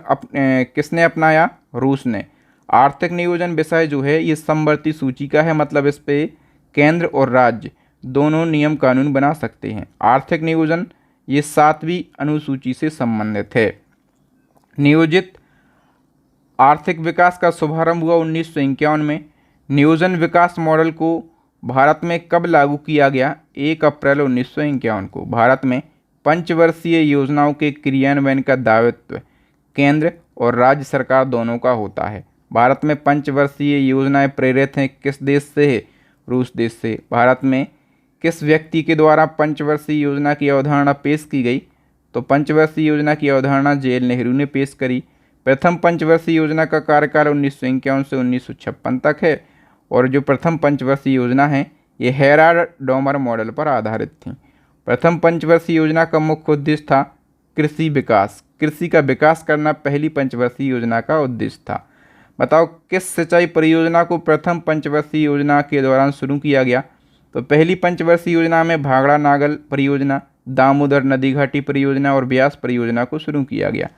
किसने अपनाया? रूस ने। आर्थिक नियोजन विषय जो है ये समवर्ती सूची का है, मतलब इस पे केंद्र और राज्य दोनों नियम कानून बना सकते हैं। आर्थिक नियोजन ये 7वीं अनुसूची से संबंधित है। नियोजित आर्थिक विकास का शुभारंभ हुआ 1951 में। नियोजन विकास मॉडल को भारत में कब लागू किया गया? 1 अप्रैल 1951 को। भारत में पंचवर्षीय योजनाओं के क्रियान्वयन का दायित्व केंद्र और राज्य सरकार दोनों का होता है। भारत में पंचवर्षीय योजनाएं प्रेरित हैं किस देश से? रूस देश से। भारत में किस व्यक्ति के द्वारा पंचवर्षीय योजना की अवधारणा पेश की गई? तो पंचवर्षीय योजना की अवधारणा JL नेहरू ने पेश करी। प्रथम पंचवर्षीय योजना का कार्यकाल 1951 से 1956 तक है और जो प्रथम पंचवर्षीय योजना है ये हेराल्ड डोमर मॉडल पर आधारित थी। प्रथम पंचवर्षीय योजना का मुख्य उद्देश्य था कृषि विकास। कृषि का विकास करना पहली पंचवर्षीय योजना का उद्देश्य था। बताओ किस सिंचाई परियोजना को प्रथम पंचवर्षीय योजना के दौरान शुरू किया गया? तो पहली पंचवर्षीय योजना में भाखड़ा नागल परियोजना, दामोदर नदी घाटी परियोजना और ब्यास परियोजना को शुरू किया गया।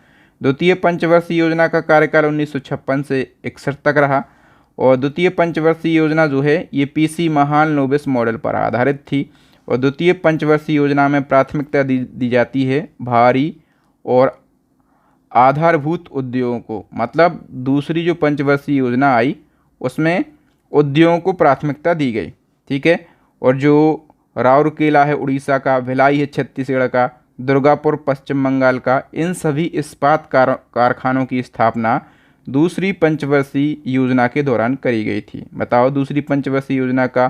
द्वितीय पंचवर्षीय योजना का कार्यकाल 1956 से 61 तक रहा और द्वितीय पंचवर्षीय योजना जो है ये PC महालनोबिस मॉडल पर आधारित थी। और द्वितीय पंचवर्षीय योजना में प्राथमिकता दी जाती है भारी और आधारभूत उद्योगों को। मतलब दूसरी जो पंचवर्षीय योजना आई उसमें उद्योगों को प्राथमिकता दी गई। ठीक है, और जो राउरकेला है उड़ीसा का, भिलाई है छत्तीसगढ़ का, दुर्गापुर पश्चिम बंगाल का, इन सभी इस्पात कारखानों की स्थापना दूसरी पंचवर्षीय योजना के दौरान करी गई थी? बताओ, दूसरी पंचवर्षीय योजना का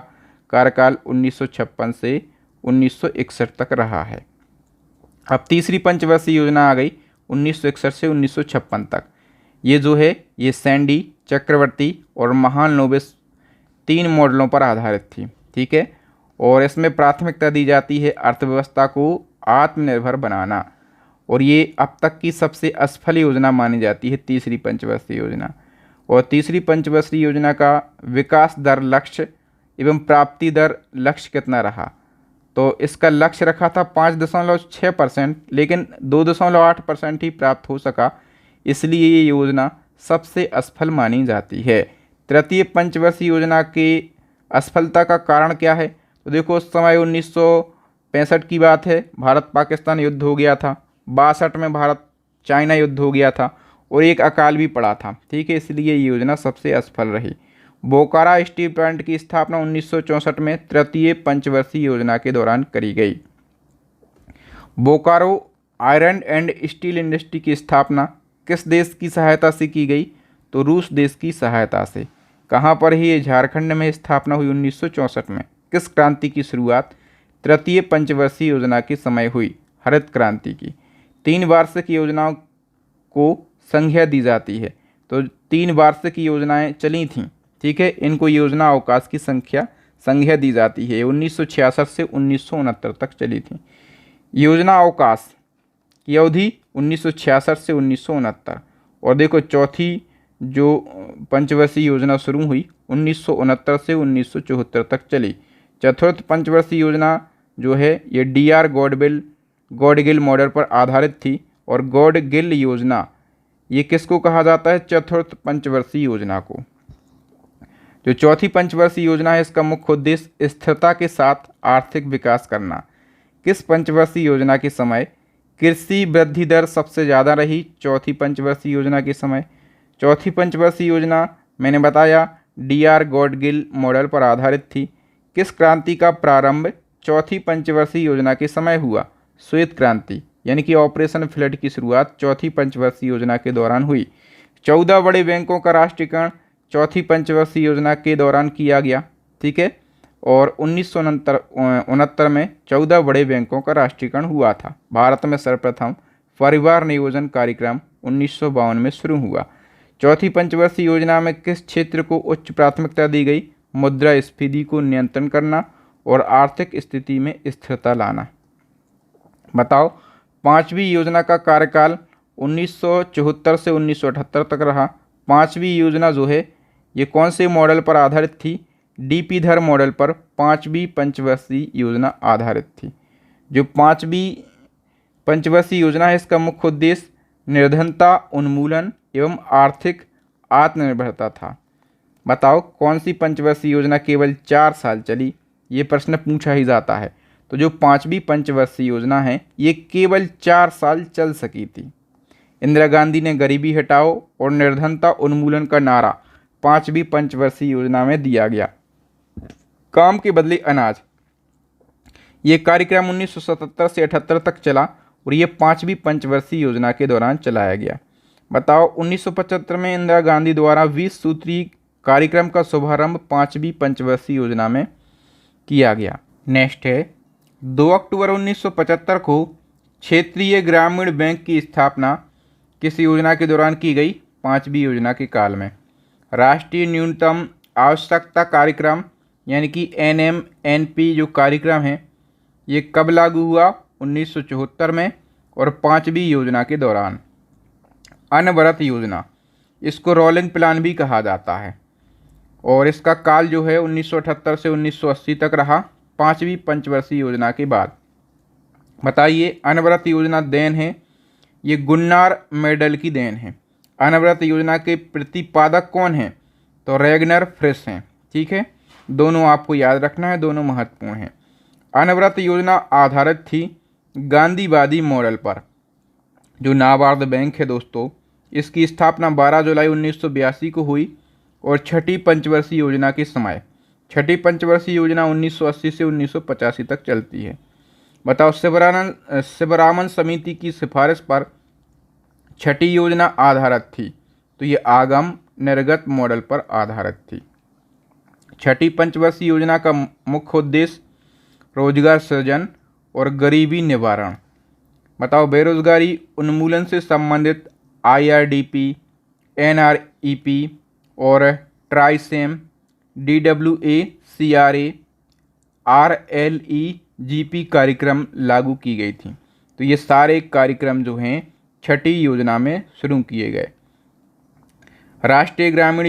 कार्यकाल 1956 से 1961 तक रहा है। अब तीसरी पंचवर्षीय योजना आ गई 1961 से 1956 तक। ये जो है ये सैंडी, चक्रवर्ती और महालनोबिस 3 मॉडलों पर आधारित थी। ठीक है, और इसमें प्राथमिकता दी जाती है अर्थव्यवस्था को आत्मनिर्भर बनाना, और ये अब तक की सबसे असफल योजना मानी जाती है तीसरी पंचवर्षीय योजना। और तीसरी पंचवर्षीय योजना का विकास दर लक्ष्य एवं प्राप्ति दर लक्ष्य कितना रहा? तो इसका लक्ष्य रखा था 5.6%, लेकिन 2.8% ही प्राप्त हो सका, इसलिए ये योजना सबसे असफल मानी जाती है। तृतीय पंचवर्षीय योजना की असफलता का कारण क्या है? तो देखो, उस समय 1965 की बात है, भारत पाकिस्तान युद्ध हो गया था, 62 में भारत चाइना युद्ध हो गया था, और एक अकाल भी पड़ा था। ठीक है, इसलिए ये योजना सबसे असफल रही। बोकारो स्टील प्लांट की स्थापना 1964 में तृतीय पंचवर्षीय योजना के दौरान करी गई। Bokaro iron and steel industry की स्थापना किस देश की सहायता से की गई? तो रूस देश की सहायता से। कहाँ पर ही? ये झारखंड में स्थापना हुई 1964 में। किस क्रांति की शुरुआत? तृतीय पंचवर्षीय योजना के समय हुई, हरित क्रांति की। 3 वार्षिक योजनाओं को संज्ञा दी जाती है, तो 3 वार्षिक योजनाएं चली थीं। ठीक है, इनको योजना अवकाश की संज्ञा दी जाती है। 1966 से 1969 तक चली थी। योजना अवकाश की अवधि 1966 से 1969। और देखो, चौथी जो पंचवर्षीय योजना शुरू हुई 1969 से 1974 तक चली। चतुर्थ पंचवर्षीय योजना जो है ये DR गॉडगिल मॉडल पर आधारित थी, और गॉडगिल योजना ये किसको कहा जाता है? चतुर्थ पंचवर्षीय योजना को। जो चौथी पंचवर्षीय योजना है, इसका मुख्य उद्देश्य स्थिरता के साथ आर्थिक विकास करना। किस पंचवर्षीय योजना के समय कृषि वृद्धि दर सबसे ज़्यादा रही? चौथी पंचवर्षीय योजना के समय। चौथी पंचवर्षीय योजना मैंने बताया DR गॉडगिल मॉडल पर आधारित थी। किस क्रांति का प्रारंभ चौथी पंचवर्षीय योजना के समय हुआ? श्वेत क्रांति, यानी कि ऑपरेशन फ्लड की शुरुआत चौथी पंचवर्षीय योजना के दौरान हुई। 14 बड़े बैंकों का राष्ट्रीयकरण चौथी पंचवर्षीय योजना के दौरान किया गया। ठीक है, और 1969 में 14 बड़े बैंकों का राष्ट्रीयकरण हुआ था। भारत में सर्वप्रथम परिवार नियोजन कार्यक्रम 1952 में शुरू हुआ। चौथी पंचवर्षीय योजना में किस क्षेत्र को उच्च प्राथमिकता दी गई? मुद्रास्फीति को नियंत्रण करना और आर्थिक स्थिति में स्थिरता लाना। बताओ, 5वीं योजना का कार्यकाल 1974 से 1978 तक रहा। 5वीं योजना जो है ये कौन से मॉडल पर आधारित थी? DP धर मॉडल पर 5वीं पंचवर्षीय योजना आधारित थी। जो 5वीं पंचवर्षीय योजना है, इसका मुख्य उद्देश्य निर्धनता उन्मूलन एवं आर्थिक आत्मनिर्भरता था। बताओ, कौन सी पंचवर्षीय योजना केवल 4 साल चली? ये प्रश्न पूछा ही जाता है। तो जो 5वीं पंचवर्षीय योजना है ये केवल 4 साल चल सकी थी। इंदिरा गांधी ने गरीबी हटाओ और निर्धनता उन्मूलन का नारा 5वीं पंचवर्षीय योजना में दिया गया। काम के बदले अनाज, ये कार्यक्रम 1977 से 78 तक चला, और ये 5वीं पंचवर्षीय योजना के दौरान चलाया गया। बताओ, 1975 में इंदिरा गांधी द्वारा 20 सूत्री कार्यक्रम का शुभारंभ 5वीं पंचवर्षीय योजना में किया गया। नेक्स्ट है, 2 अक्टूबर 1975 को क्षेत्रीय ग्रामीण बैंक की स्थापना किस योजना के दौरान की गई? 5वीं योजना के काल में। राष्ट्रीय न्यूनतम आवश्यकता कार्यक्रम यानी कि NMNP जो कार्यक्रम है ये कब लागू हुआ? 1974 में, और 5वीं योजना के दौरान। अनवरत योजना, इसको रोलिंग प्लान भी कहा जाता है, और इसका काल जो है 1978 से 1980 तक रहा, 5वीं पंचवर्षीय योजना के बाद। बताइए, अनवरत योजना देन है, ये गुन्नार मेडल की देन है। अनवरत योजना के प्रतिपादक कौन हैं? तो रेगनर फ्रिस हैं। ठीक है, दोनों आपको याद रखना है, दोनों महत्वपूर्ण हैं। अनवरत योजना आधारित थी गांधीवादी मॉडल पर। जो नाबार्ड बैंक है दोस्तों, इसकी स्थापना 12 जुलाई 1982 को हुई, और छठी पंचवर्षीय योजना के समय। छठी पंचवर्षीय योजना 1980 से 1985 तक चलती है। बताओ, शिवरामन समिति की सिफारिश पर छठी योजना आधारित थी, तो ये आगम निर्गत मॉडल पर आधारित थी। छठी पंचवर्षीय योजना का मुख्य उद्देश्य रोजगार सृजन और गरीबी निवारण। बताओ, बेरोजगारी उन्मूलन से संबंधित IRDP, NREP और ट्राइसेम, DWA, CRA, RLEGP कार्यक्रम लागू की गई थी। तो ये सारे कार्यक्रम जो हैं छठी योजना में शुरू किए गए। राष्ट्रीय ग्रामीण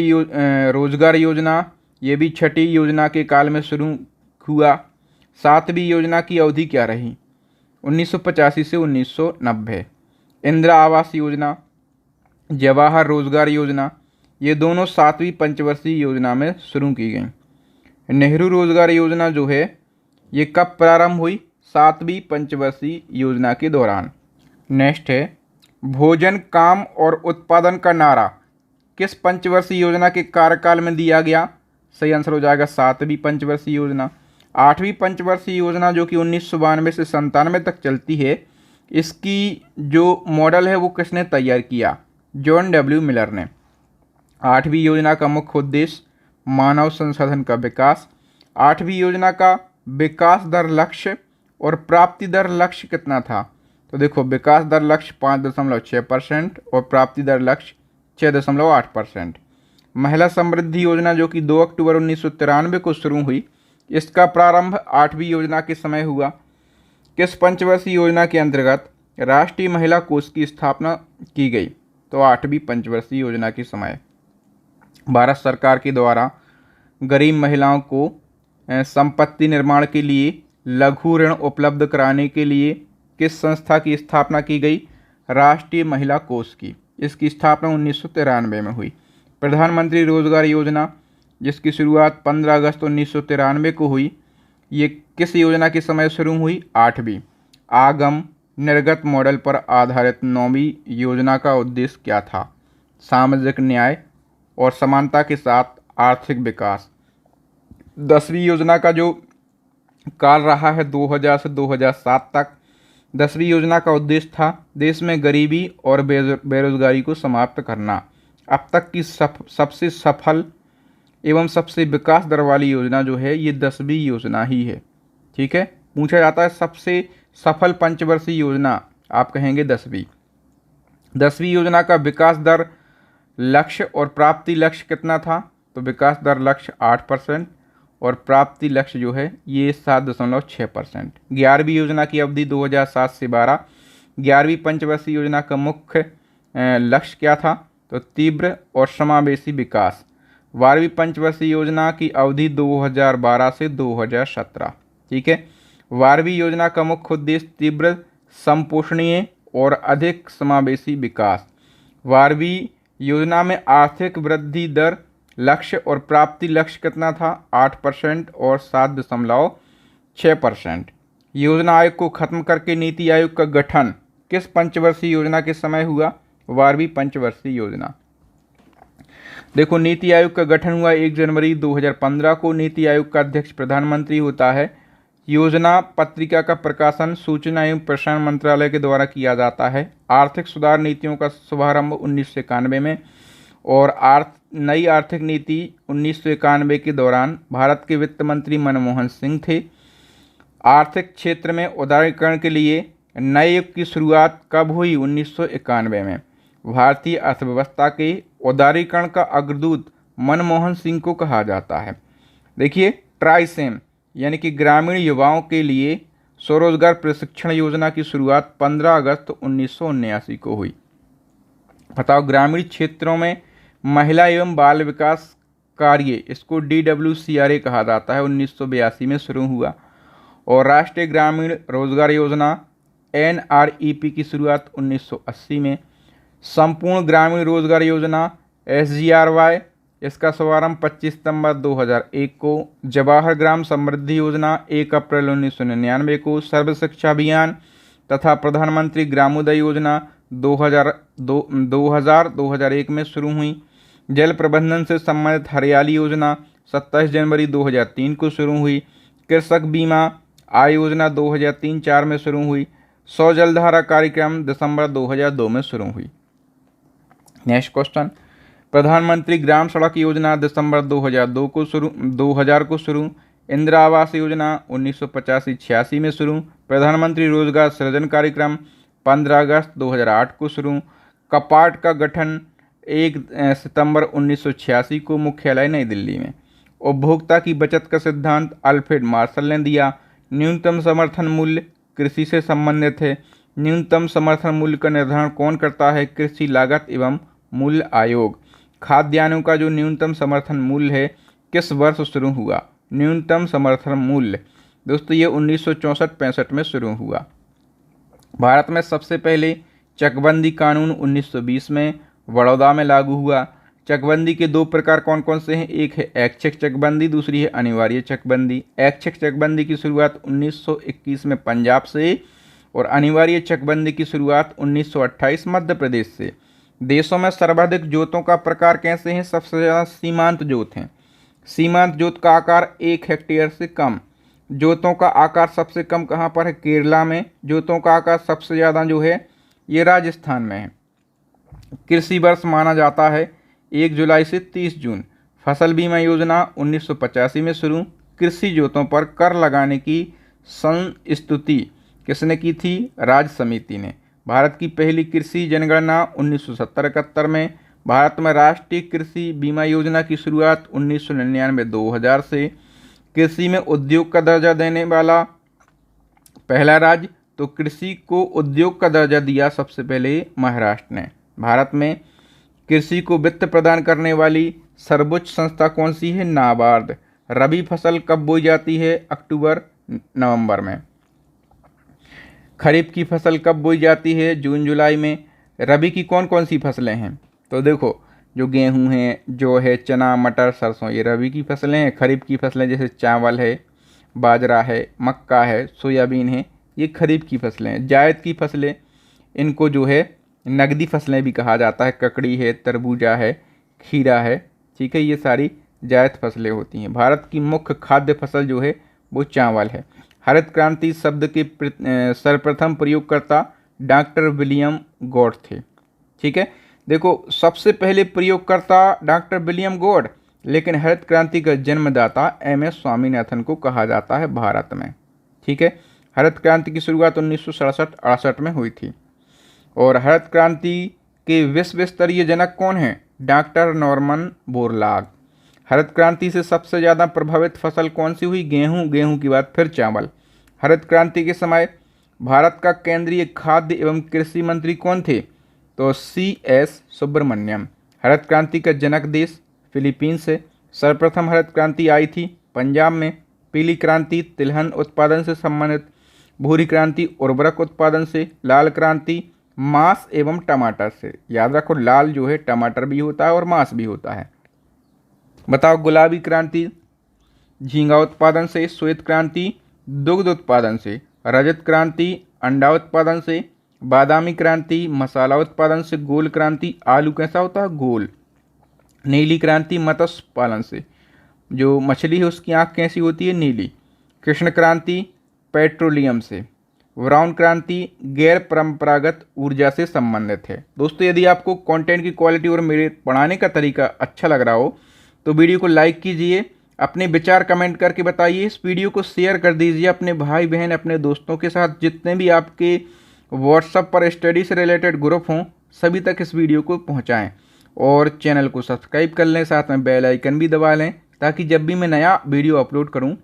रोजगार योजना, ये भी छठी योजना के काल में शुरू हुआ। सातवीं योजना की अवधि क्या रही? 1985 से 1990। इंदिरा आवास योजना, जवाहर रोजगार योजना, ये दोनों सातवीं पंचवर्षीय योजना में शुरू की गई। नेहरू रोजगार योजना जो है ये कब प्रारंभ हुई? सातवीं पंचवर्षीय योजना के दौरान। नेक्स्ट है भोजन, काम और उत्पादन का नारा किस पंचवर्षीय योजना के कार्यकाल में दिया गया? सही आंसर हो जाएगा सातवीं पंचवर्षीय योजना। आठवीं पंचवर्षीय योजना जो कि 1992 से 97 तक चलती है, इसकी जो मॉडल है वो किसने तैयार किया? John W. मिलर ने। आठवीं योजना का मुख्य उद्देश्य मानव संसाधन का विकास। आठवीं योजना का विकास दर लक्ष्य और प्राप्ति दर लक्ष्य कितना था? तो देखो, विकास दर लक्ष्य 5.6% और प्राप्ति दर लक्ष्य 6.8%। महिला समृद्धि योजना जो कि 2 अक्टूबर 1993 को शुरू हुई, इसका प्रारंभ आठवीं योजना के समय हुआ। किस पंचवर्षीय योजना के अंतर्गत राष्ट्रीय महिला कोष की स्थापना की गई? तो आठवीं पंचवर्षीय योजना के समय। भारत सरकार के द्वारा गरीब महिलाओं को संपत्ति निर्माण के लिए लघु ऋण उपलब्ध कराने के लिए किस संस्था की स्थापना की गई? राष्ट्रीय महिला कोष की। इसकी स्थापना 1993 में हुई। प्रधानमंत्री रोजगार योजना जिसकी शुरुआत 15 अगस्त 1993 को हुई, ये किस योजना के समय शुरू हुई? आठवीं। आगम निर्गत मॉडल पर आधारित नौवीं योजना का उद्देश्य क्या था? सामाजिक न्याय और समानता के साथ आर्थिक विकास। 10वीं योजना का जो काल रहा है 2000 से 2007 तक, 10वीं योजना का उद्देश्य था देश में गरीबी और बेरोजगारी को समाप्त करना। अब तक की सबसे सफल एवं सबसे विकास दर वाली योजना जो है ये 10वीं योजना ही है। ठीक है, पूछा जाता है सबसे सफल पंचवर्षीय योजना, आप कहेंगे 10वीं। 10वीं योजना का विकास दर लक्ष्य और प्राप्ति लक्ष्य कितना था? तो विकास दर लक्ष्य 8% और प्राप्ति लक्ष्य जो है ये 7.6%। 11वीं योजना की अवधि 2007 से 12। 11वीं पंचवर्षीय योजना का मुख्य लक्ष्य क्या था? तो तीव्र और समावेशी विकास। 12वीं पंचवर्षीय योजना की अवधि 2012 से 2017। ठीक है, 12वीं योजना का मुख्य उद्देश्य तीव्र, संपोषणीय और अधिक समावेशी विकास। 12वीं योजना में आर्थिक वृद्धि दर लक्ष्य और प्राप्ति लक्ष्य कितना था? 8% और 7.6%। योजना आयोग को खत्म करके नीति आयोग का गठन किस पंचवर्षीय योजना के समय हुआ? 12वीं पंचवर्षीय योजना। देखो, नीति आयोग का गठन हुआ 1 जनवरी 2015 को। नीति आयोग का अध्यक्ष प्रधानमंत्री होता है। योजना पत्रिका का प्रकाशन सूचना एवं प्रसारण मंत्रालय के द्वारा किया जाता है। आर्थिक सुधार नीतियों का शुभारंभ 1991 में और नई आर्थिक नीति 1991 के दौरान भारत के वित्त मंत्री मनमोहन सिंह थे। आर्थिक क्षेत्र में उदारीकरण के लिए नए युग की शुरुआत कब हुई? 1991 में। भारतीय अर्थव्यवस्था के उदारीकरण का अग्रदूत मनमोहन सिंह को कहा जाता है। देखिए, ट्राइसेम यानी कि ग्रामीण युवाओं के लिए स्वरोजगार प्रशिक्षण योजना की शुरुआत 15 अगस्त 1979 को हुई। बताओ, ग्रामीण क्षेत्रों में महिला एवं बाल विकास कार्य, इसको DWCRA कहा जाता है, 1982 में शुरू हुआ। और राष्ट्रीय ग्रामीण रोजगार योजना NREP की शुरुआत 1980 में। संपूर्ण ग्रामीण रोजगार योजना SGRY, इसका शुभारंभ 25 सितंबर 2001 को। जवाहर ग्राम समृद्धि योजना 1 अप्रैल 1999 को। सर्व शिक्षा अभियान तथा प्रधानमंत्री ग्रामोदय योजना 2000-2001 में शुरू हुई। जल प्रबंधन से संबंधित हरियाली योजना 27 जनवरी 2003 को शुरू हुई। कृषक बीमा आय योजना 2003-04 में शुरू हुई। 100 जलधारा कार्यक्रम दिसंबर 2002 में शुरू हुई। नेक्स्ट क्वेश्चन, प्रधानमंत्री ग्राम सड़क योजना दिसंबर 2000 को शुरू। इंदिरा आवास योजना 1985-86 में शुरू। प्रधानमंत्री रोजगार सृजन कार्यक्रम 15 अगस्त 2008 को शुरू। कपाट का गठन 1 सितंबर 1986 को, मुख्यालय नई दिल्ली में। उपभोक्ता की बचत का सिद्धांत अल्फ्रेड मार्शल ने दिया। न्यूनतम समर्थन मूल्य कृषि से संबंधित है। न्यूनतम समर्थन मूल्य का निर्धारण कौन करता है? कृषि लागत एवं मूल्य आयोग। खाद्यान्नों का जो न्यूनतम समर्थन मूल्य है किस वर्ष शुरू हुआ? न्यूनतम समर्थन मूल्य दोस्तों ये 1964-65 में शुरू हुआ। भारत में सबसे पहले चकबंदी कानून 1920 में बड़ौदा में लागू हुआ। चकबंदी के दो प्रकार कौन कौन से हैं? एक है ऐच्छिक चकबंदी, दूसरी है अनिवार्य चकबंदी। ऐच्छिक चकबंदी की शुरुआत 1921 में पंजाब से और अनिवार्य चकबंदी की शुरुआत 1928 मध्य प्रदेश से। देशों में सर्वाधिक जोतों का प्रकार कैसे हैं? सबसे ज़्यादा सीमांत जोत हैं। सीमांत जोत का आकार 1 हेक्टेयर से कम। जोतों का आकार सबसे कम कहाँ पर है? केरला में। जोतों का आकार सबसे ज़्यादा जो है ये राजस्थान में है। कृषि वर्ष माना जाता है 1 जुलाई से 30 जून। फसल बीमा योजना 1985 में शुरू। कृषि जोतों पर कर लगाने की संस्तुति किसने की थी? राज्य समिति ने। भारत की पहली कृषि जनगणना 1970-71 में। भारत में राष्ट्रीय कृषि बीमा योजना की शुरुआत 1999-2000 से। कृषि में उद्योग का दर्जा देने वाला पहला राज्य, तो कृषि को उद्योग का दर्जा दिया सबसे पहले महाराष्ट्र ने। भारत में कृषि को वित्त प्रदान करने वाली सर्वोच्च संस्था कौन सी है? नाबार्ड। रबी फसल कब बोई जाती है? अक्टूबर नवंबर में। खरीफ की फसल कब बोई जाती है? जून जुलाई में। रबी की कौन कौन सी फसलें हैं? तो देखो जो गेहूं है, जो है चना, मटर, सरसों, ये रबी की फसलें हैं। खरीफ की फसलें जैसे चावल है, बाजरा है, मक्का है, सोयाबीन है, ये खरीफ की फसलें हैं। जायद की फसलें, इनको जो है नगदी फसलें भी कहा जाता है। ककड़ी है, तरबूजा है, खीरा है, ठीक है, ये सारी जायद फसलें होती हैं। भारत की मुख्य खाद्य फसल जो है वो चावल है। हरित क्रांति शब्द के सर्वप्रथम प्रयोगकर्ता डॉक्टर विलियम गॉड थे। ठीक है, देखो सबसे पहले प्रयोगकर्ता डॉक्टर विलियम गॉड, लेकिन हरित क्रांति का जन्मदाता MS स्वामीनाथन को कहा जाता है भारत में। ठीक है, हरित क्रांति की शुरुआत 1967-68 में हुई थी। और हरित क्रांति के विश्व स्तरीय जनक कौन हैं? Doctor Norman Borlaug. हरित क्रांति से सबसे ज़्यादा प्रभावित फसल कौन सी हुई? गेहूं। गेहूं के बाद फिर चावल। हरित क्रांति के समय भारत का केंद्रीय खाद्य एवं कृषि मंत्री कौन थे? तो CS सुब्रमण्यम। हरित क्रांति का जनक देश फिलीपींस से। सर्वप्रथम हरित क्रांति आई थी पंजाब में। पीली क्रांति तिलहन उत्पादन से संबंधित। भूरी क्रांति उर्वरक उत्पादन से। लाल क्रांति मांस एवं टमाटर से। याद रखो लाल जो है टमाटर भी होता है और मांस भी होता है। बताओ गुलाबी क्रांति झींगा उत्पादन से। श्वेत क्रांति दुग्ध उत्पादन से। रजत क्रांति अंडा उत्पादन से। बादामी क्रांति मसाला उत्पादन से। गोल क्रांति आलू कैसा होता है? गोल। नीली क्रांति मत्स्य पालन से, जो मछली है उसकी आँख कैसी होती है? नीली। कृष्ण क्रांति पेट्रोलियम से। ब्राउन क्रांति गैर परंपरागत ऊर्जा से संबंधित है। दोस्तों यदि आपको कंटेंट की क्वालिटी और मेरे पढ़ाने का तरीका अच्छा लग रहा हो तो वीडियो को लाइक कीजिए, अपने विचार कमेंट करके बताइए, इस वीडियो को शेयर कर दीजिए अपने भाई बहन, अपने दोस्तों के साथ। जितने भी आपके व्हाट्सएप पर स्टडी से रिलेटेड ग्रुप हों सभी तक इस वीडियो को पहुंचाएं और चैनल को सब्सक्राइब कर लें, साथ में बेल आइकन भी दबा लें ताकि जब भी मैं नया वीडियो अपलोड करूं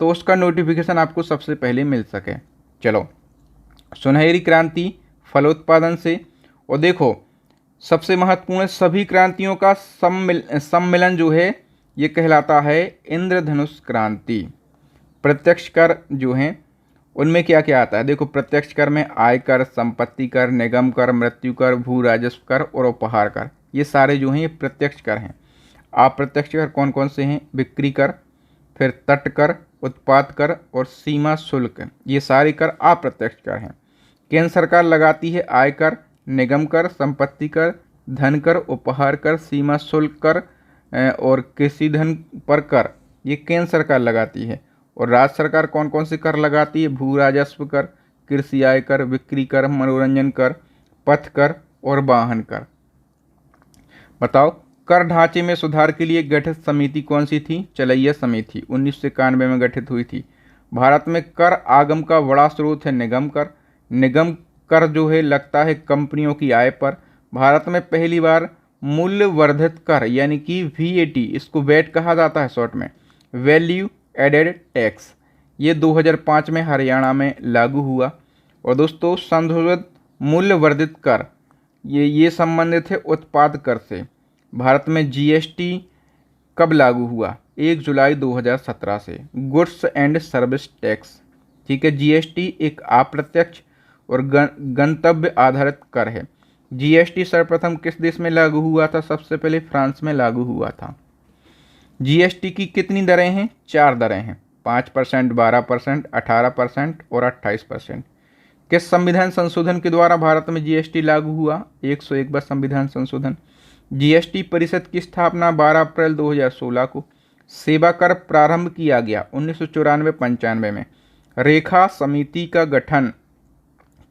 तो उसका नोटिफिकेशन आपको सबसे पहले मिल सके। चलो, सुनहरी क्रांति फलोत्पादन से। और देखो सबसे महत्वपूर्ण सभी क्रांतियों का सम्मिलन जो है ये कहलाता है इंद्रधनुष क्रांति। प्रत्यक्ष कर जो हैं उनमें क्या क्या आता है? देखो प्रत्यक्ष कर में आयकर, संपत्ति कर, निगम कर, मृत्यु कर, भू राजस्व कर और उपहार कर, ये सारे जो हैं ये प्रत्यक्ष कर हैं। अप्रत्यक्ष कर कौन कौन से हैं? बिक्री कर, फिर तट कर, उत्पाद कर और सीमा शुल्क, ये सारे कर अप्रत्यक्ष कर हैं। केंद्र सरकार लगाती है आयकर, निगम कर, संपत्ति कर, धन कर, उपहार कर, सीमा शुल्क कर और कृषि धन पर कर, ये केंद्र सरकार लगाती है। और राज्य सरकार कौन कौन से कर लगाती है? भू राजस्व कर, कृषि आय कर, बिक्री कर, मनोरंजन कर, पथ कर और वाहन कर। बताओ कर ढांचे में सुधार के लिए गठित समिति कौन सी थी? चलैया समिति 1991 में गठित हुई थी। भारत में कर आगम का बड़ा स्रोत है निगम कर। निगम कर जो है लगता है कंपनियों की आय पर। भारत में पहली बार मूल्य वर्धित कर यानी कि VAT, इसको वैट कहा जाता है शॉर्ट में, वैल्यू एडेड टैक्स, ये 2005 में हरियाणा में लागू हुआ। और दोस्तों संशोधित मूल्य वर्धित कर ये संबंधित है उत्पाद कर से। भारत में GST कब लागू हुआ? 1 जुलाई 2017 से। गुड्स एंड सर्विस टैक्स, ठीक है। GST एक अप्रत्यक्ष और गंतव्य आधारित कर है। GST सर्वप्रथम किस देश में लागू हुआ था? सबसे पहले फ्रांस में लागू हुआ था। GST की कितनी दरें हैं? 4 दरें हैं, 5%, 12%, 18% और 28%। किस संविधान संशोधन के द्वारा भारत में GST लागू हुआ? 101वां संविधान संशोधन। GST परिषद की स्थापना 12 अप्रैल 2016 को। सेवा कर प्रारंभ किया गया 1994-95 में। रेखा समिति का गठन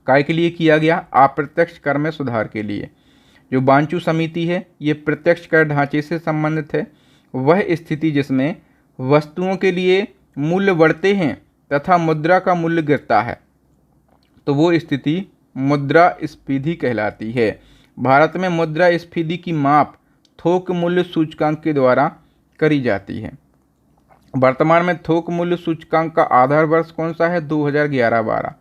काय के लिए किया गया? अप्रत्यक्ष कर में सुधार के लिए। जो बांचू समिति है ये प्रत्यक्ष कर ढांचे से संबंधित है। वह स्थिति जिसमें वस्तुओं के लिए मूल्य बढ़ते हैं तथा मुद्रा का मूल्य गिरता है, तो वो स्थिति मुद्रास्फीति कहलाती है। भारत में मुद्रास्फीति की माप थोक मूल्य सूचकांक के द्वारा करी जाती है। वर्तमान में थोक मूल्य सूचकांक का आधार वर्ष कौन सा है? 2011-12।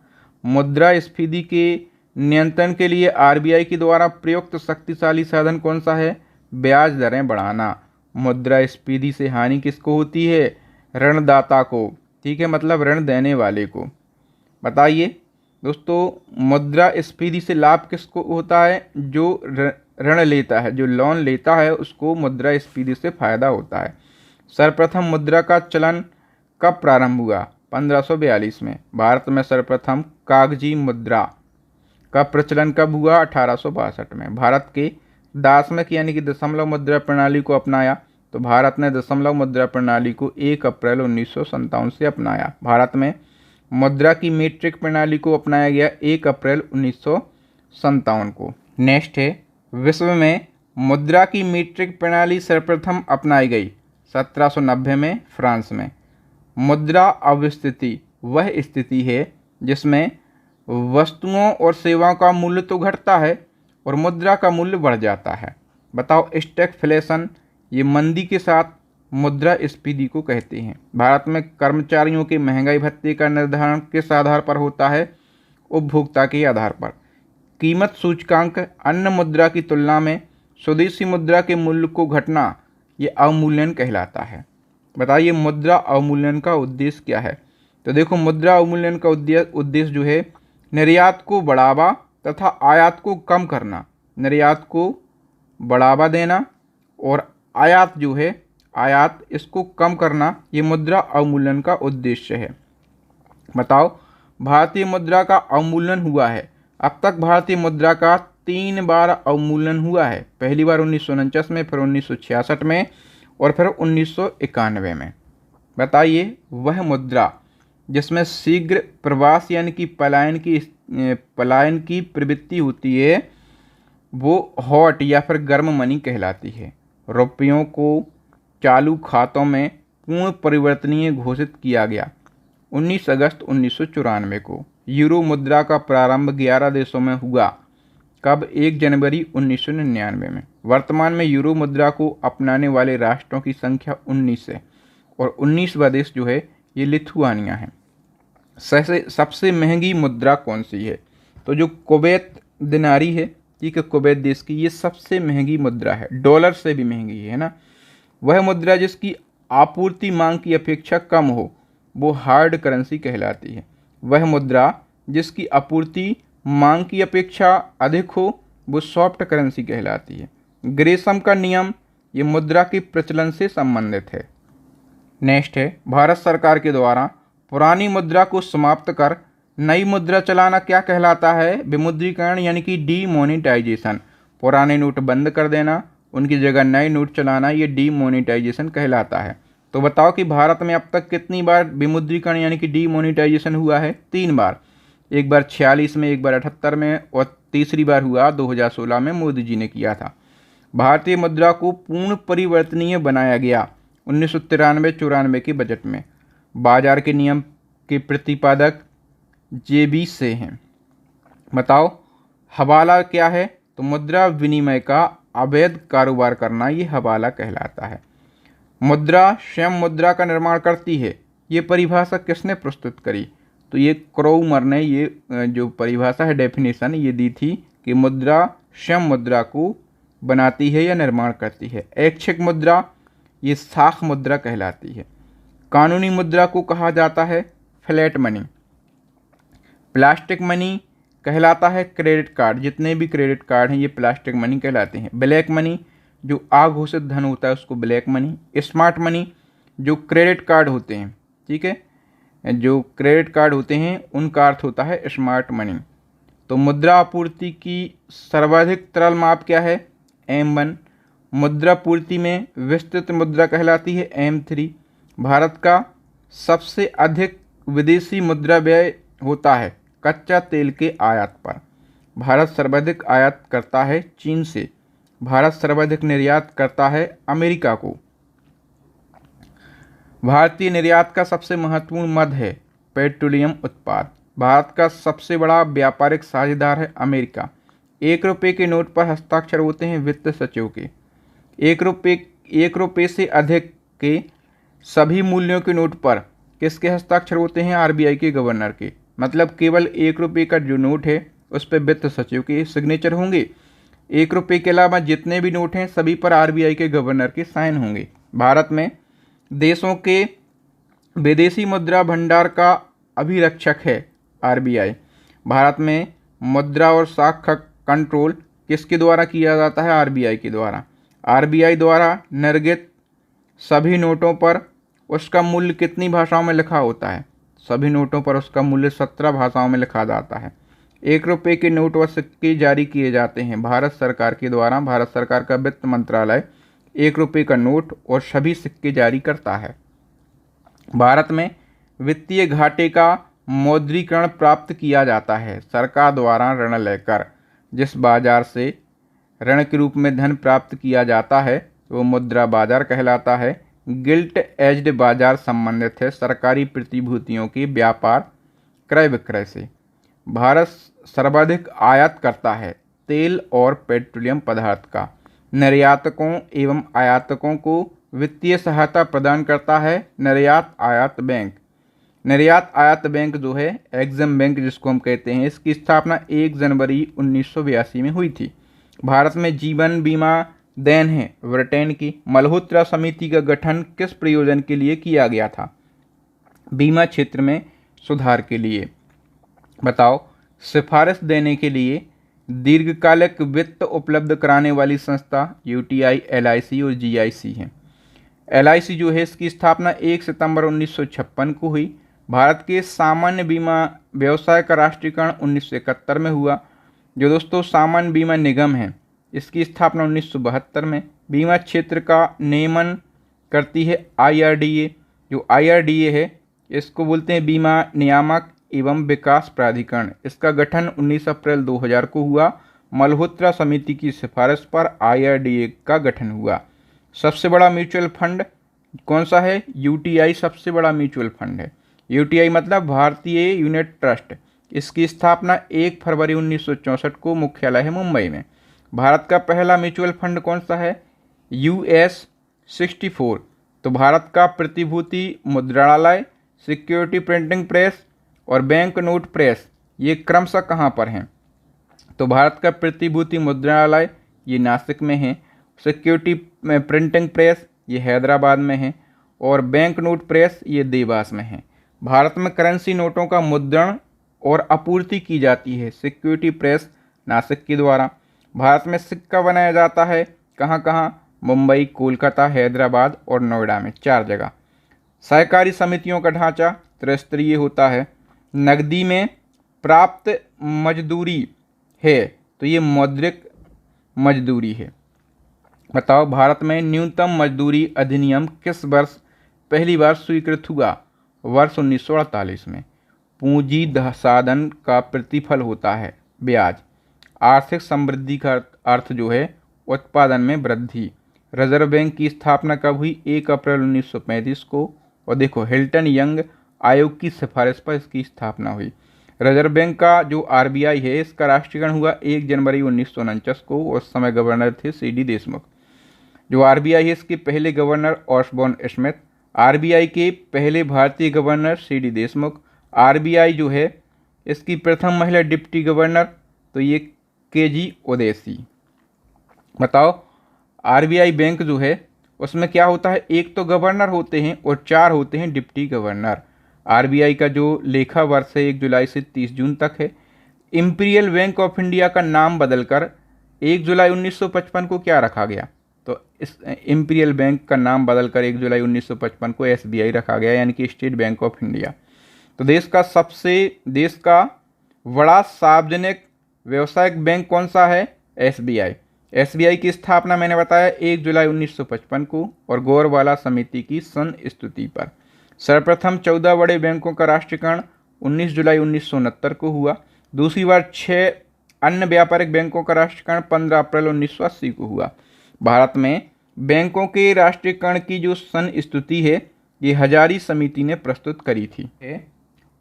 मुद्रास्फीति के नियंत्रण के लिए RBI के द्वारा प्रयुक्त शक्तिशाली साधन कौन सा है? ब्याज दरें बढ़ाना। मुद्रास्फीति से हानि किसको होती है? ऋणदाता को, ठीक है, मतलब ऋण देने वाले को। बताइए दोस्तों मुद्रास्फीति से लाभ किसको होता है? जो ऋण लेता है, जो लोन लेता है, उसको मुद्रास्फीति से फायदा होता है। सर्वप्रथम मुद्रा का चलन कब प्रारंभ हुआ? 1542 में। भारत में सर्वप्रथम कागजी मुद्रा का प्रचलन कब हुआ? 1862 में। भारत के दासमक यानी कि दशमलव मुद्रा प्रणाली को अपनाया, तो भारत ने दशमलव मुद्रा प्रणाली को 1 अप्रैल 1957 से अपनाया। भारत में मुद्रा की मीट्रिक प्रणाली को अपनाया गया 1 अप्रैल 1957 को। नेक्स्ट है, विश्व में मुद्रा की मीट्रिक प्रणाली सर्वप्रथम अपनाई गई 1790 में फ्रांस में। मुद्रा अवस्थिति वह स्थिति है जिसमें वस्तुओं और सेवाओं का मूल्य तो घटता है और मुद्रा का मूल्य बढ़ जाता है। बताओ स्टैगफ्लेशन, ये मंदी के साथ मुद्रास्फीति को कहते हैं। भारत में कर्मचारियों के महंगाई भत्ते का निर्धारण किस आधार पर होता है? उपभोक्ता के आधार पर। कीमत सूचकांक अन्य मुद्रा की तुलना में स्वदेशी मुद्रा के मूल्य को घटना, ये अवमूल्यन कहलाता है। बताइए मुद्रा अवमूल्यन का उद्देश्य क्या है? तो देखो मुद्रा अवमूल्यन का उद्देश्य जो है निर्यात को बढ़ावा तथा आयात को कम करना। निर्यात को बढ़ावा देना और आयात जो है आयात इसको कम करना, ये मुद्रा अवमूल्यन का उद्देश्य है। बताओ भारतीय मुद्रा का अवमूल्यन हुआ है। अब तक भारतीय मुद्रा का 3 बार अवमूल्यन हुआ है। पहली बार 1949 में, फिर 1966 में और फिर 1991 में। बताइए वह मुद्रा जिसमें शीघ्र प्रवास यानी कि पलायन की प्रवृत्ति होती है, वो हॉट या फिर गर्म मनी कहलाती है। रुपयों को चालू खातों में पूर्ण परिवर्तनीय घोषित किया गया 19 अगस्त 1994 को। यूरो मुद्रा का प्रारंभ 11 देशों में हुआ। कब? 1 जनवरी 1999 में। वर्तमान में यूरो मुद्रा को अपनाने वाले राष्ट्रों की संख्या 19 है और 19वां देश जो है ये लिथुआनिया है। सबसे महंगी मुद्रा कौन सी है? तो जो कुवैत दिनारी है, ठीक है, कुवैत देश की, ये सबसे महंगी मुद्रा है, डॉलर से भी महंगी है ना। वह मुद्रा जिसकी आपूर्ति मांग की अपेक्षा कम हो वो हार्ड करेंसी कहलाती है। वह मुद्रा जिसकी आपूर्ति मांग की अपेक्षा अधिक हो वो सॉफ्ट करेंसी कहलाती है। ग्रेशम का नियम ये मुद्रा के प्रचलन से संबंधित है। नेक्स्ट है, भारत सरकार के द्वारा पुरानी मुद्रा को समाप्त कर नई मुद्रा चलाना क्या कहलाता है? विमुद्रीकरण यानी कि डीमोनेटाइजेशन। पुराने नोट बंद कर देना, उनकी जगह नए नोट चलाना, ये डीमोनेटाइजेशन कहलाता है। तो बताओ कि भारत में अब तक कितनी बार विमुद्रीकरण यानी कि डीमोनेटाइजेशन हुआ है? 3 बार। एक बार 46 में, एक बार 78 में और तीसरी बार हुआ 2016 में, मोदी जी ने किया था। भारतीय मुद्रा को पूर्ण परिवर्तनीय बनाया गया 1993-94 के बजट में। बाजार के नियम के प्रतिपादक जेबी से हैं। बताओ हवाला क्या है? तो मुद्रा विनिमय का अवैध कारोबार करना, ये हवाला कहलाता है। मुद्रा स्वयं मुद्रा का निर्माण करती है, ये परिभाषा किसने प्रस्तुत करी? तो ये क्रोमर ने ये जो परिभाषा है, डेफिनेशन ये दी थी कि मुद्रा स्वयं मुद्रा को बनाती है या निर्माण करती है। ऐच्छिक मुद्रा ये साख मुद्रा कहलाती है। कानूनी मुद्रा को कहा जाता है फ्लैट मनी। प्लास्टिक मनी कहलाता है क्रेडिट कार्ड, जितने भी क्रेडिट कार्ड हैं ये प्लास्टिक मनी कहलाते हैं। ब्लैक मनी जो अघोषित धन होता है उसको ब्लैक मनी। स्मार्ट मनी जो क्रेडिट कार्ड होते हैं, ठीक है, जो क्रेडिट कार्ड होते हैं उनका अर्थ होता है स्मार्ट मनी। तो मुद्रा आपूर्ति की सर्वाधिक तरल माप क्या है? M1। मुद्रा पूर्ति में विस्तृत मुद्रा कहलाती है M3। भारत का सबसे अधिक विदेशी मुद्रा व्यय होता है कच्चा तेल के आयात पर। भारत सर्वाधिक आयात करता है चीन से। भारत सर्वाधिक निर्यात करता है अमेरिका को। भारतीय निर्यात का सबसे महत्वपूर्ण मद है पेट्रोलियम उत्पाद। भारत का सबसे बड़ा व्यापारिक साझेदार है अमेरिका। 1 रुपये के नोट पर हस्ताक्षर होते हैं वित्त सचिव के। 1 रुपये से अधिक के सभी मूल्यों के नोट पर किसके हस्ताक्षर होते हैं? RBI के गवर्नर के। मतलब केवल 1 रुपये का जो नोट है उस पर वित्त सचिव के सिग्नेचर होंगे। 1 रुपये के अलावा जितने भी नोट हैं सभी पर RBI के गवर्नर के साइन होंगे। भारत में देशों के विदेशी मुद्रा भंडार का अभिरक्षक है RBI। भारत में मुद्रा और साख कंट्रोल किसके द्वारा किया जाता है? RBI के द्वारा। RBI द्वारा निर्गत सभी नोटों पर उसका मूल्य कितनी भाषाओं में लिखा होता है? सभी नोटों पर उसका मूल्य 17 भाषाओं में लिखा जाता है। 1 रुपये के नोट व सिक्के जारी किए जाते हैं भारत सरकार के द्वारा। भारत सरकार का वित्त मंत्रालय 1 रुपये का नोट और सभी सिक्के जारी करता है। भारत में वित्तीय घाटे का मौद्रीकरण प्राप्त किया जाता है सरकार द्वारा ऋण लेकर। जिस बाजार से ऋण के रूप में धन प्राप्त किया जाता है वो मुद्रा बाजार कहलाता है। गिल्ट एज्ड बाजार संबंधित है सरकारी प्रतिभूतियों के व्यापार क्रय विक्रय से। भारत सर्वाधिक आयात करता है तेल और पेट्रोलियम पदार्थ का। निर्यातकों एवं आयातकों को वित्तीय सहायता प्रदान करता है निर्यात आयात बैंक। निर्यात आयात बैंक जो है एग्जिम बैंक जिसको हम कहते हैं, इसकी स्थापना 1 जनवरी 1982 में हुई थी। भारत में जीवन बीमा देन है ब्रिटेन की। मल्होत्रा समिति का गठन किस प्रयोजन के लिए किया गया था? बीमा क्षेत्र में सुधार के लिए। बताओ सिफारिश देने के लिए दीर्घकालिक वित्त उपलब्ध कराने वाली संस्था UTI, LIC और GIC है। LIC जो है इसकी स्थापना 1 सितंबर 1956 को हुई। भारत के सामान्य बीमा व्यवसाय का राष्ट्रीयकरण 1971 में हुआ। जो दोस्तों सामान्य बीमा निगम है इसकी स्थापना 1972 में। बीमा क्षेत्र का नियमन करती है IRDA। जो IRDA है इसको बोलते हैं बीमा नियामक एवं विकास प्राधिकरण। इसका गठन 19 अप्रैल 2000 को हुआ। मल्होत्रा समिति की सिफारिश पर IRDA का गठन हुआ। सबसे बड़ा म्यूचुअल फंड कौन सा है? UTI सबसे बड़ा म्यूचुअल फंड है। UTI मतलब भारतीय यूनिट ट्रस्ट। इसकी स्थापना 1 फरवरी 1964 को, मुख्यालय है मुंबई में। भारत का पहला म्यूचुअल फंड कौन सा है? US 64। तो भारत का प्रतिभूति मुद्रणालय, सिक्योरिटी प्रिंटिंग प्रेस और बैंक नोट प्रेस ये क्रमशः कहाँ पर हैं? तो भारत का प्रतिभूति मुद्रणालय ये नासिक में है, सिक्योरिटी प्रिंटिंग प्रेस ये हैदराबाद में है और बैंक नोट प्रेस ये देवास में है। भारत में करेंसी नोटों का मुद्रण और आपूर्ति की जाती है सिक्योरिटी प्रेस नासिक के द्वारा। भारत में सिक्का बनाया जाता है कहाँ कहाँ? मुंबई, कोलकाता, हैदराबाद और नोएडा में, 4 जगह। सहकारी समितियों का ढांचा त्रिस्तरीय होता है। नकदी में प्राप्त मजदूरी है तो ये मौद्रिक मजदूरी है। बताओ भारत में न्यूनतम मजदूरी अधिनियम किस वर्ष पहली बार स्वीकृत हुआ? वर्ष 1948 में। पूंजी साधन का प्रतिफल होता है ब्याज। आर्थिक समृद्धि का अर्थ जो है उत्पादन में वृद्धि। रिजर्व बैंक की स्थापना कब हुई? 1 अप्रैल 1935 को। और देखो हिल्टन यंग आयोग की सिफारिश पर इसकी स्थापना हुई। रिजर्व बैंक का जो आरबीआई है इसका राष्ट्रीयकरण हुआ 1 जनवरी 1949 को। उस समय गवर्नर थे सीडी देशमुख। जो आरबीआई है इसके पहले गवर्नर ऑसबॉर्न स्मिथ। आरबीआई के पहले भारतीय गवर्नर सीडी देशमुख। आरबीआई जो है इसकी प्रथम महिला डिप्टी गवर्नर तो ये केजी ओवैसी। बताओ आरबीआई बैंक जो है उसमें क्या होता है? एक तो गवर्नर होते हैं और 4 होते हैं डिप्टी गवर्नर। आरबीआई का जो लेखा वर्ष है 1 जुलाई से 30 जून तक है। इंपीरियल बैंक ऑफ इंडिया का नाम बदलकर 1 जुलाई 1955 को क्या रखा गया? तो इस इंपीरियल बैंक का नाम बदलकर 1 जुलाई 1955 को एसबीआई रखा गया, यानी कि स्टेट बैंक ऑफ इंडिया। तो देश का बड़ा सार्वजनिक व्यवसायिक बैंक कौन सा है? एसबीआई। एसबीआई की स्थापना मैंने बताया 1 जुलाई 1955 को और गौरवाला समिति की संस्तुति पर। सर्वप्रथम 14 बड़े बैंकों का राष्ट्रीयकरण 19 जुलाई 1969 को हुआ। दूसरी बार 6 अन्य व्यापारिक बैंकों का राष्ट्रीयकरण 15 अप्रैल 1980 को हुआ। भारत में बैंकों के राष्ट्रीयकरण की जो संस्तुति है ये हजारी समिति ने प्रस्तुत करी थी।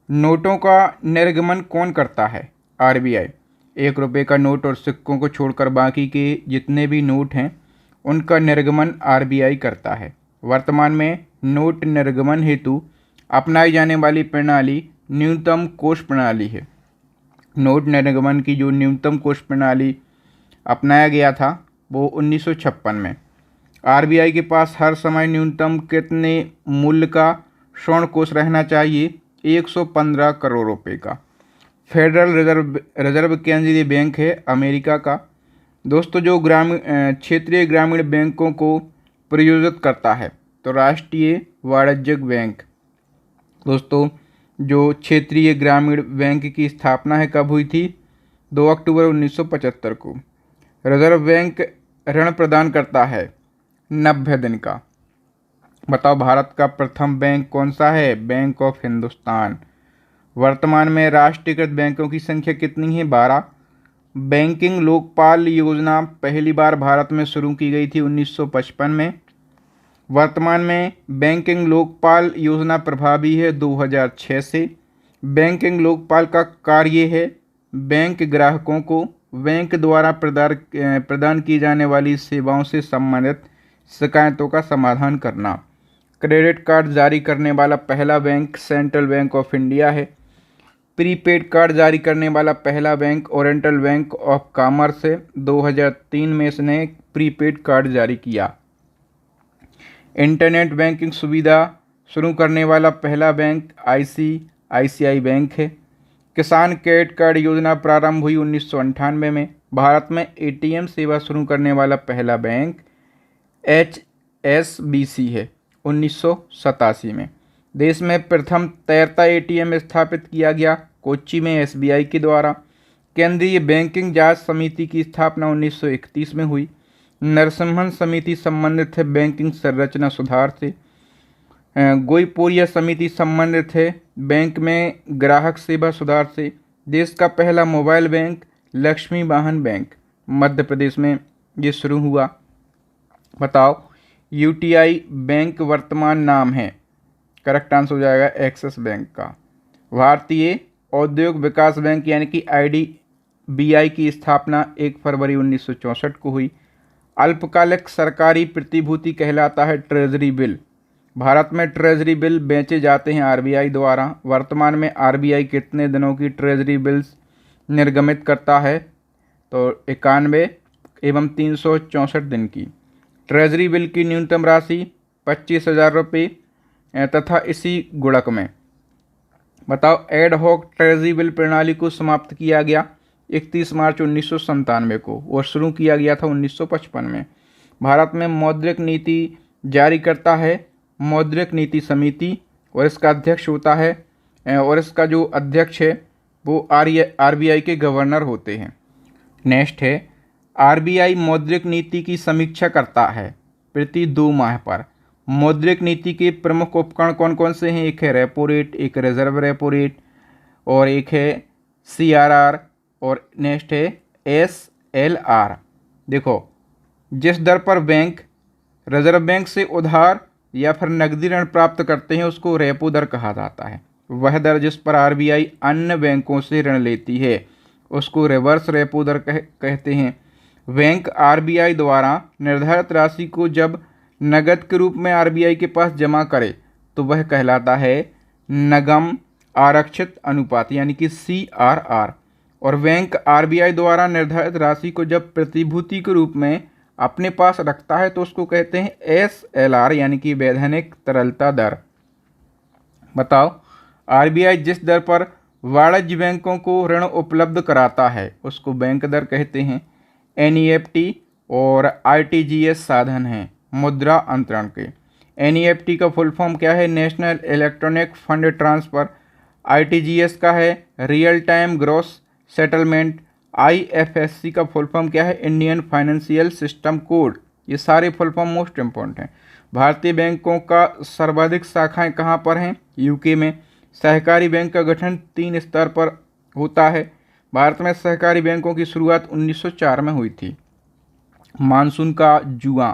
नोटों का निर्गमन कौन करता है? आरबीआई। 1 रुपये का नोट और सिक्कों को छोड़कर बाकी के जितने भी नोट हैं उनका निर्गमन आरबीआई करता है। वर्तमान में नोट निर्गमन हेतु अपनाई जाने वाली प्रणाली न्यूनतम कोष प्रणाली है। नोट निर्गमन की जो न्यूनतम कोष प्रणाली अपनाया गया था वो 1956 में। आरबीआई के पास हर समय न्यूनतम कितने मूल्य का स्वर्ण कोष रहना चाहिए? 115 करोड़ रुपए का। फेडरल रिजर्व केंद्रीय बैंक है अमेरिका का। दोस्तों जो क्षेत्रीय ग्रामीण बैंकों को प्रायोजित करता है तो राष्ट्रीय वाणिज्यिक बैंक। दोस्तों जो क्षेत्रीय ग्रामीण बैंक की स्थापना है कब हुई थी? 2 अक्टूबर 1975 को। रिजर्व बैंक ऋण प्रदान करता है 90 दिन का। बताओ भारत का प्रथम बैंक कौन सा है? Bank of Hindustan. वर्तमान में राष्ट्रीयकृत बैंकों की संख्या कितनी है? 12। बैंकिंग लोकपाल योजना पहली बार भारत में शुरू की गई थी 1955 में। वर्तमान में बैंकिंग लोकपाल योजना प्रभावी है 2006 से। बैंकिंग लोकपाल का कार्य है बैंक ग्राहकों को बैंक द्वारा प्रदान की जाने वाली सेवाओं से संबंधित शिकायतों का समाधान करना। क्रेडिट कार्ड जारी करने वाला पहला bank central bank of India है। प्रीपेड कार्ड जारी करने वाला पहला bank oriental bank of commerce है। 2003 में इसने प्रीपेड कार्ड जारी किया। इंटरनेट बैंकिंग सुविधा शुरू करने वाला पहला बैंक आईसीआईसीआई बैंक है। किसान क्रेडिट कार्ड योजना प्रारंभ हुई 1998 में। भारत में एटीएम सेवा शुरू करने वाला पहला बैंक एचएसबीसी है 1987 में। देश में प्रथम तैरता एटीएम स्थापित किया गया कोच्चि में एसबीआई के द्वारा। केंद्रीय बैंकिंग जांच समिति की स्थापना 1931 में हुई। नरसिम्हन समिति संबंधित है बैंकिंग संरचना सुधार से। गोईपोरिया समिति संबंधित है बैंक में ग्राहक सेवा सुधार से। देश का पहला मोबाइल बैंक लक्ष्मी वाहन बैंक मध्य प्रदेश में ये शुरू हुआ। बताओ यूटीआई बैंक वर्तमान नाम है? करेक्ट आंसर हो जाएगा एक्सिस बैंक का। भारतीय औद्योगिक विकास बैंक यानी कि आईडीबीआई की स्थापना 1 फरवरी 1964 को हुई। अल्पकालिक सरकारी प्रतिभूति कहलाता है ट्रेजरी बिल। भारत में ट्रेजरी बिल बेचे जाते हैं आरबीआई द्वारा। वर्तमान में आरबीआई कितने दिनों की ट्रेजरी बिल्स निर्गमित करता है? तो 91 एवं 364 दिन की। ट्रेजरी बिल की न्यूनतम राशि 25,000 रुपये तथा इसी गुणक में। बताओ एड हॉक ट्रेजरी बिल प्रणाली को समाप्त किया गया 31 मार्च 1997 को और शुरू किया गया था 1955 में। भारत में मौद्रिक नीति जारी करता है मौद्रिक नीति समिति और इसका अध्यक्ष होता है और इसका जो अध्यक्ष है वो आरबीआई के गवर्नर होते हैं। नेक्स्ट है आरबीआई मौद्रिक नीति की समीक्षा करता है प्रति 2 माह पर। मौद्रिक नीति के प्रमुख उपकरण कौन कौन से हैं? एक है रेपो रेट, एक रिजर्व रेपो रेट और एक है सीआरआर और नेक्स्ट है एसएलआर। देखो जिस दर पर बैंक रिजर्व बैंक से उधार या फिर नकदी ऋण प्राप्त करते हैं उसको रेपो दर कहा जाता है। वह दर जिस पर आरबीआई अन्य बैंकों से ऋण लेती है उसको रिवर्स रेपो दर कहते हैं। बैंक आरबीआई द्वारा निर्धारित राशि को जब नकद के रूप में आरबीआई के पास जमा करे तो वह कहलाता है नगम आरक्षित अनुपात यानी कि CRR। और बैंक आरबीआई द्वारा निर्धारित राशि को जब प्रतिभूति के रूप में अपने पास रखता है तो उसको कहते हैं SLR यानी कि वैधानिक तरलता दर। बताओ, आरबीआई जिस दर पर वाणिज्य बैंकों को ऋण उपलब्ध कराता है उसको बैंक दर कहते हैं। NEFT और RTGS साधन हैं मुद्रा अंतरण के। NEFT का फुल फॉर्म क्या है? National electronic fund transfer. RTGS का है real time gross settlement. IFSC का फुल फॉर्म क्या है? Indian financial system code. ये सारे फुल फॉर्म मोस्ट इम्पोर्टेंट हैं। भारतीय बैंकों का सर्वाधिक शाखाएं कहाँ पर हैं? UK में। सहकारी बैंक का गठन 3 स्तर पर होता है। भारत में सहकारी बैंकों की शुरुआत 1904 में हुई थी। मानसून का जुआ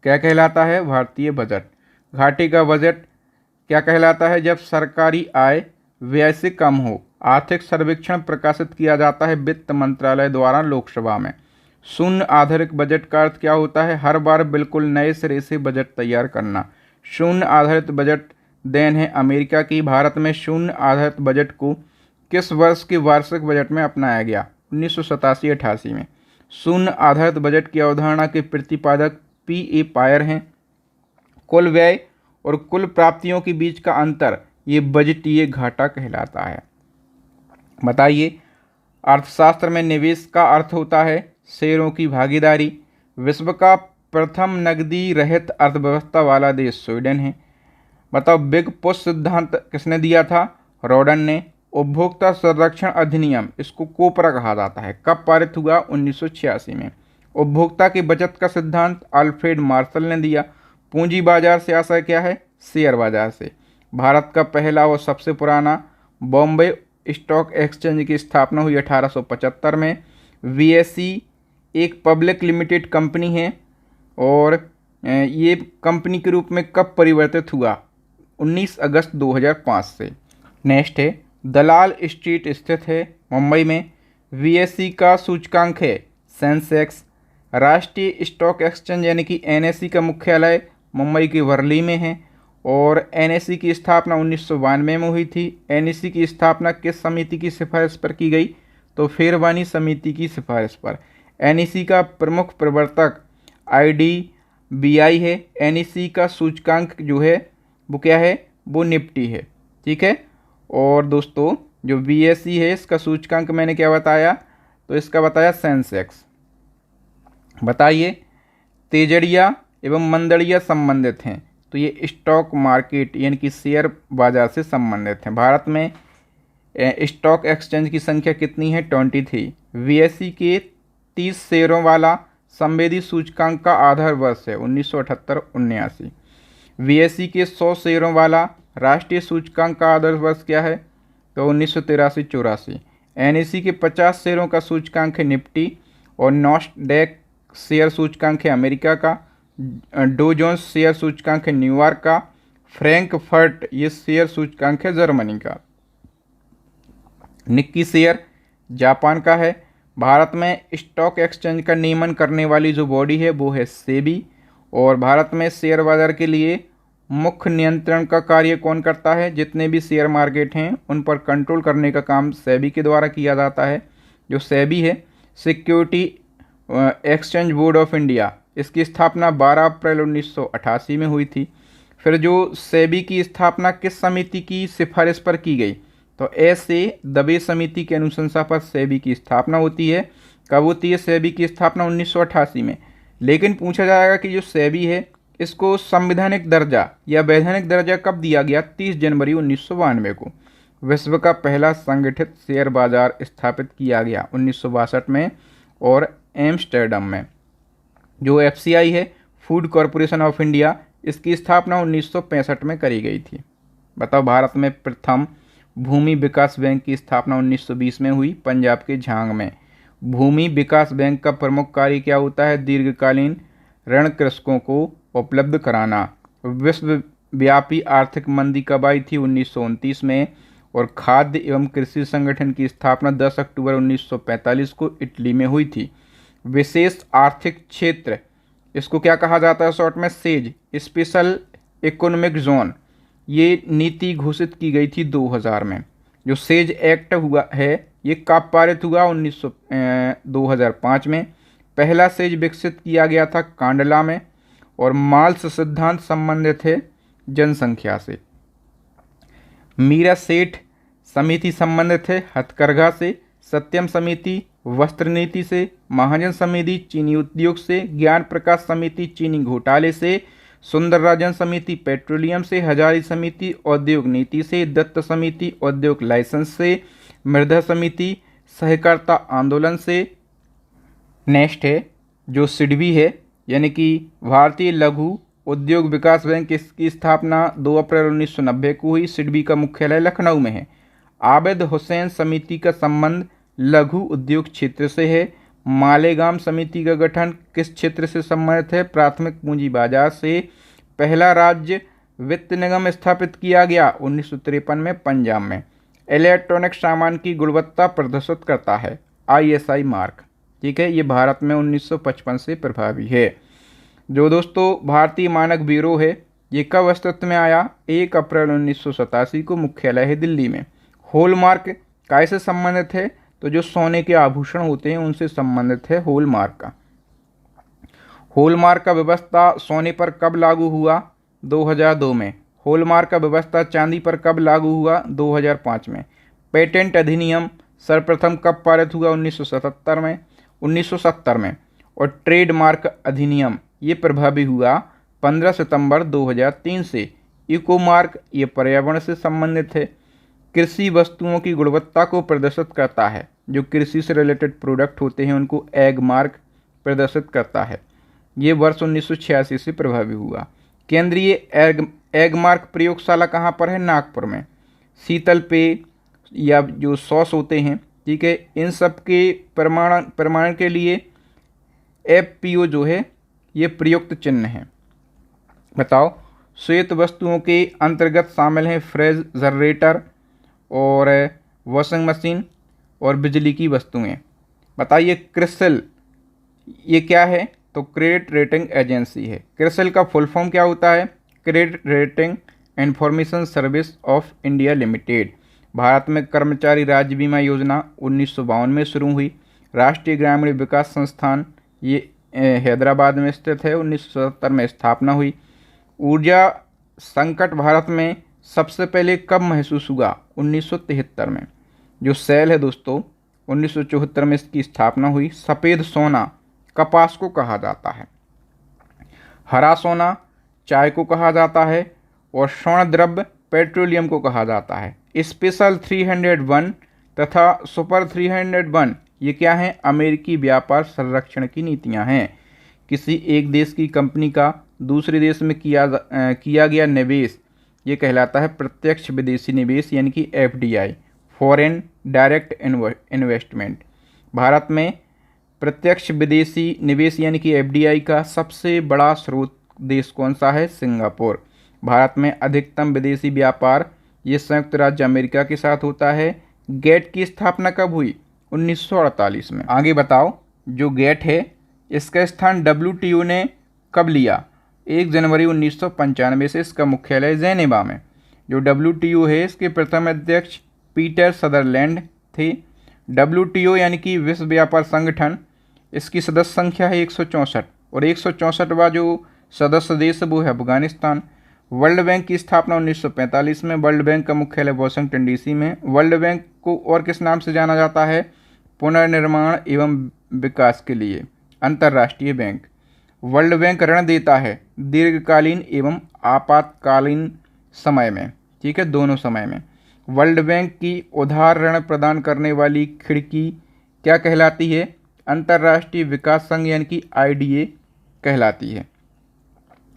क्या कहलाता है? भारतीय बजट। घाटे का बजट क्या कहलाता है? जब सरकारी आय व्यय से कम हो। आर्थिक सर्वेक्षण प्रकाशित किया जाता है वित्त मंत्रालय द्वारा लोकसभा में। शून्य आधारित बजट का अर्थ क्या होता है? हर बार बिल्कुल नए सिरे से बजट तैयार करना। शून्य आधारित बजट देन है अमेरिका की। भारत में शून्य आधारित बजट को किस वर्ष के वार्षिक बजट में अपनाया गया? 1987-88 में। शून्य आधारित बजट की अवधारणा के प्रतिपादक P.A. पायर हैं। कुल व्यय और कुल प्राप्तियों के बीच का अंतर ये बजटीय घाटा कहलाता है। बताइए, अर्थशास्त्र में निवेश का अर्थ होता है शेयरों की भागीदारी। विश्व का प्रथम नकदी रहित अर्थव्यवस्था वाला देश स्वीडन है। बताओ, बिग पुश सिद्धांत किसने दिया था? रॉडन ने। उपभोक्ता संरक्षण अधिनियम, इसको कोपरा कहा जाता है, कब पारित हुआ? 1986 में। उपभोक्ता की बचत का सिद्धांत अल्फ्रेड मार्शल ने दिया। पूंजी बाजार से आशय क्या है? शेयर बाजार से। भारत का पहला और सबसे पुराना बॉम्बे स्टॉक एक्सचेंज की स्थापना हुई 1875 में। VSE एक पब्लिक लिमिटेड कंपनी है और ये कंपनी के रूप में कब परिवर्तित हुआ? 19 अगस्त 2005 से। नेक्स्ट है दलाल स्ट्रीट स्थित है मुंबई में। VSE का सूचकांक है सेंसेक्स। राष्ट्रीय स्टॉक एक्सचेंज यानी कि NSE का मुख्यालय मुंबई के वर्ली में है और NSE की स्थापना 1992 में हुई थी। NSE की स्थापना किस समिति की सिफारिश पर की गई? तो फेरवानी समिति की सिफारिश पर। NSE का प्रमुख प्रवर्तक IDBI है। NSE का सूचकांक जो है वो क्या है? वो निफ्टी है। ठीक है। और दोस्तों जो VSE है इसका सूचकांक मैंने क्या बताया? तो इसका बताया सेंसेक्स। बताइए, तेजड़िया एवं मंदड़िया संबंधित हैं तो ये स्टॉक मार्केट यानी कि शेयर बाजार से संबंधित हैं। भारत में स्टॉक एक्सचेंज की संख्या कितनी है? 23। VSE के 30 शेयरों वाला संवेदी सूचकांक का आधार वर्ष है 1978-79। VSE के 100 शेयरों वाला राष्ट्रीय सूचकांक का आधार वर्ष क्या है? तो 1983-84। NSE के 50 शेयरों का सूचकांक है निफ्टी और नॉस्डैक शेयर सूचकांक है अमेरिका का। डो जोन्स शेयर सूचकांक है न्यूयॉर्क का। फ्रैंकफर्ट ये शेयर सूचकांक है जर्मनी का। निक्की शेयर जापान का है। भारत में स्टॉक एक्सचेंज का नियमन करने वाली जो बॉडी है वो है सेबी और भारत में शेयर बाजार के लिए मुख्य नियंत्रण का कार्य कौन करता है? जितने भी शेयर मार्केट हैं उन पर कंट्रोल करने का काम सेबी के द्वारा किया जाता है। जो सेबी है security exchange board of India, इसकी स्थापना 12 अप्रैल 1988 में हुई थी। फिर जो सेबी की स्थापना किस समिति की सिफारिश पर की गई? तो ऐसे दबे समिति की अनुशंसा पर सेबी की स्थापना होती है। कब होती है सेबी की स्थापना? 1988 में। लेकिन पूछा जाएगा कि जो सेबी है इसको संवैधानिक दर्जा या वैधानिक दर्जा कब दिया गया? 30 जनवरी 1992 को। विश्व का पहला संगठित शेयर बाजार स्थापित किया गया 1962 में और एम्स्टर्डम में। जो FCI है फूड कॉरपोरेशन ऑफ इंडिया, इसकी स्थापना 1965 में करी गई थी। बताओ, भारत में प्रथम भूमि विकास बैंक की स्थापना 1920 में हुई पंजाब के झांग में भूमि विकास बैंक का प्रमुख कार्य क्या होता है? दीर्घकालीन ऋण कृषकों को उपलब्ध कराना। विश्वव्यापी आर्थिक मंदी कब आई थी? 1929 में। और खाद्य एवं कृषि संगठन की स्थापना 10 अक्टूबर 1945 को इटली में हुई थी। विशेष आर्थिक क्षेत्र, इसको क्या कहा जाता है शॉर्ट में? Says, special economic zone. ये नीति घोषित की गई थी 2000 में। जो सेज एक्ट हुआ है ये कब पारित हुआ? 2005 में। पहला सेज विकसित किया गया था कांडला में। और माल्स सिद्धांत संबंधित है जनसंख्या से। मीरा सेठ समिति संबंधित है हथकरघा से। सत्यम समिति वस्त्र नीति से। महाजन समिति चीनी उद्योग से। ज्ञान प्रकाश समिति चीनी घोटाले से। सुंदरराजन समिति पेट्रोलियम से। हजारी समिति औद्योग नीति से। दत्त समिति औद्योग लाइसेंस से। मृधा समिति सहकारिता आंदोलन से। नेक्स्ट है जो सिडबी है यानी कि भारतीय लघु उद्योग विकास बैंक, इसकी स्थापना 2 अप्रैल 1990 को हुई। सिडबी का मुख्यालय लखनऊ में है। आबिद हुसैन समिति का संबंध लघु उद्योग क्षेत्र से है। मालेगाम समिति का गठन किस क्षेत्र से संबंधित है? प्राथमिक पूंजी बाजार से। पहला राज्य वित्त निगम स्थापित किया गया 1953 में पंजाब में। इलेक्ट्रॉनिक सामान की गुणवत्ता प्रदर्शित करता है ISI मार्क। ठीक है, ये भारत में 1955 से प्रभावी है। जो दोस्तों भारतीय मानक ब्यूरो है ये कब अस्तित्व में आया? 1 अप्रैल 1987 को। मुख्यालय है दिल्ली में। हॉलमार्क कैसे संबंधित है? तो जो सोने के आभूषण होते हैं उनसे संबंधित है हॉलमार्क का। हॉलमार्क का व्यवस्था सोने पर कब लागू हुआ? 2002 में। हॉलमार्क का व्यवस्था चांदी पर कब लागू हुआ? 2005 में। पेटेंट अधिनियम सर्वप्रथम कब पारित हुआ? 1970 में। और ट्रेडमार्क अधिनियम ये प्रभावी हुआ 15 सितंबर 2003 से। इकोमार्क ये पर्यावरण से संबंधित है। कृषि वस्तुओं की गुणवत्ता को प्रदर्शित करता है। जो कृषि से रिलेटेड प्रोडक्ट होते हैं उनको एग मार्क प्रदर्शित करता है। ये वर्ष 1986 से प्रभावी हुआ। केंद्रीय एग मार्क प्रयोगशाला कहाँ पर है? नागपुर में। शीतल पेय या जो सॉस होते हैं, ठीक है, इन सब के प्रमाणन के लिए FPO जो है ये प्रयुक्त चिन्ह है। बताओ, श्वेत वस्तुओं के अंतर्गत शामिल हैं रेफ्रिजरेटर और वॉशिंग मशीन और बिजली की वस्तुएं। बताइए क्रिसिल ये क्या है? तो क्रेडिट रेटिंग एजेंसी है। क्रिसिल का फुल फॉर्म क्या होता है? Credit rating information service of India limited. Bharat में कर्मचारी राज्य बीमा योजना 1952 में शुरू हुई। राष्ट्रीय ग्रामीण विकास संस्थान ये हैदराबाद में स्थित है। 1977 में स्थापना हुई। ऊर्जा संकट भारत में सबसे पहले कब महसूस हुआ? 1973 में। जो सेल है दोस्तों 1974 में इसकी स्थापना हुई। सफ़ेद सोना कपास को कहा जाता है। हरा सोना चाय को कहा जाता है। और स्वर्ण द्रव्य पेट्रोलियम को कहा जाता है। स्पेशल 301 तथा सुपर 301 ये क्या हैं? अमेरिकी व्यापार संरक्षण की नीतियां हैं। किसी एक देश की कंपनी का दूसरे देश में किया गया निवेश ये कहलाता है प्रत्यक्ष विदेशी निवेश यानी कि FDI, foreign direct investment. Bharat में प्रत्यक्ष विदेशी निवेश यानी कि FDI का सबसे बड़ा स्रोत देश कौन सा है? सिंगापुर। भारत में अधिकतम विदेशी व्यापार ये संयुक्त राज्य अमेरिका के साथ होता है। गेट की स्थापना कब हुई? 1948 में। आगे बताओ, जो गेट है इसका स्थान WTO ने कब लिया? 1 जनवरी 1995 से। इसका मुख्यालय जेनेवा में। जो WTO है इसके प्रथम अध्यक्ष पीटर सदरलैंड थे। WTO यानी कि विश्व व्यापार संगठन, इसकी सदस्य संख्या है 164 और 164वां जो सदस्य देश है वो है अफगानिस्तान। वर्ल्ड बैंक की स्थापना 1945 में। वर्ल्ड बैंक का मुख्यालय वाशिंगटन DC में। वर्ल्ड बैंक को और किस नाम से जाना जाता है? पुनर्निर्माण एवं विकास के लिए अंतर्राष्ट्रीय बैंक। वर्ल्ड बैंक ऋण देता है दीर्घकालीन एवं आपातकालीन समय में, ठीक है, दोनों समय में। वर्ल्ड बैंक की उधार ऋण प्रदान करने वाली खिड़की क्या कहलाती है? अंतर्राष्ट्रीय विकास संघ यानी कि IDA कहलाती है।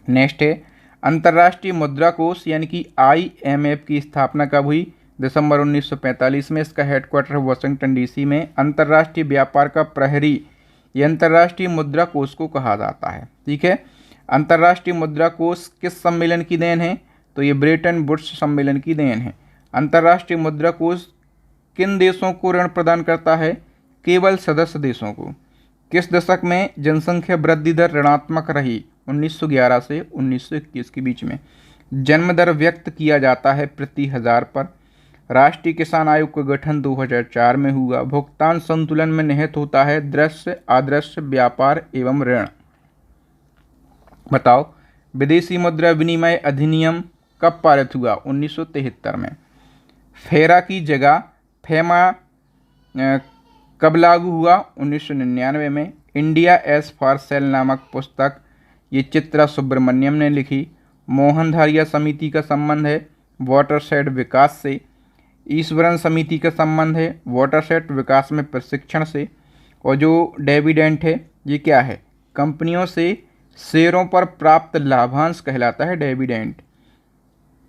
नेक्स्ट है अंतर्राष्ट्रीय मुद्रा कोष यानी कि IMF की स्थापना कब हुई? दिसंबर 1945 में। इसका हेडक्वार्टर वाशिंगटन डीसी में। अंतर्राष्ट्रीय व्यापार का प्रहरी, ये अंतर्राष्ट्रीय मुद्रा कोष को कहा जाता है। ठीक है, अंतर्राष्ट्रीय मुद्रा कोष किस सम्मेलन की देन है? तो ये ब्रेटन वुड्स सम्मेलन की देन है। अंतर्राष्ट्रीय मुद्रा कोष किन देशों को ऋण प्रदान करता है? केवल सदस्य देशों को। किस दशक में जनसंख्या वृद्धि दर ऋणात्मक रही? 1911 से 1921 के बीच में। जन्म दर व्यक्त किया जाता है प्रति हजार पर। राष्ट्रीय किसान आयोग का गठन 2004 में हुआ। भुगतान संतुलन में निहित होता है दृश्य, अदृश्य, व्यापार एवं ऋण। बताओ, विदेशी मुद्रा विनिमय अधिनियम कब पारित हुआ? 1973 में। फेरा की जगह फेमा कब लागू हुआ? 1999 में। इंडिया एज फॉर सेल नामक पुस्तक ये चित्रा सुब्रमण्यम ने लिखी। मोहनधारिया समिति का संबंध है वाटरशेड विकास से। ईश्वरन समिति का संबंध है वाटरशेड विकास में प्रशिक्षण से। और जो डिविडेंड है ये क्या है? कंपनियों से शेयरों पर प्राप्त लाभांश कहलाता है डिविडेंड।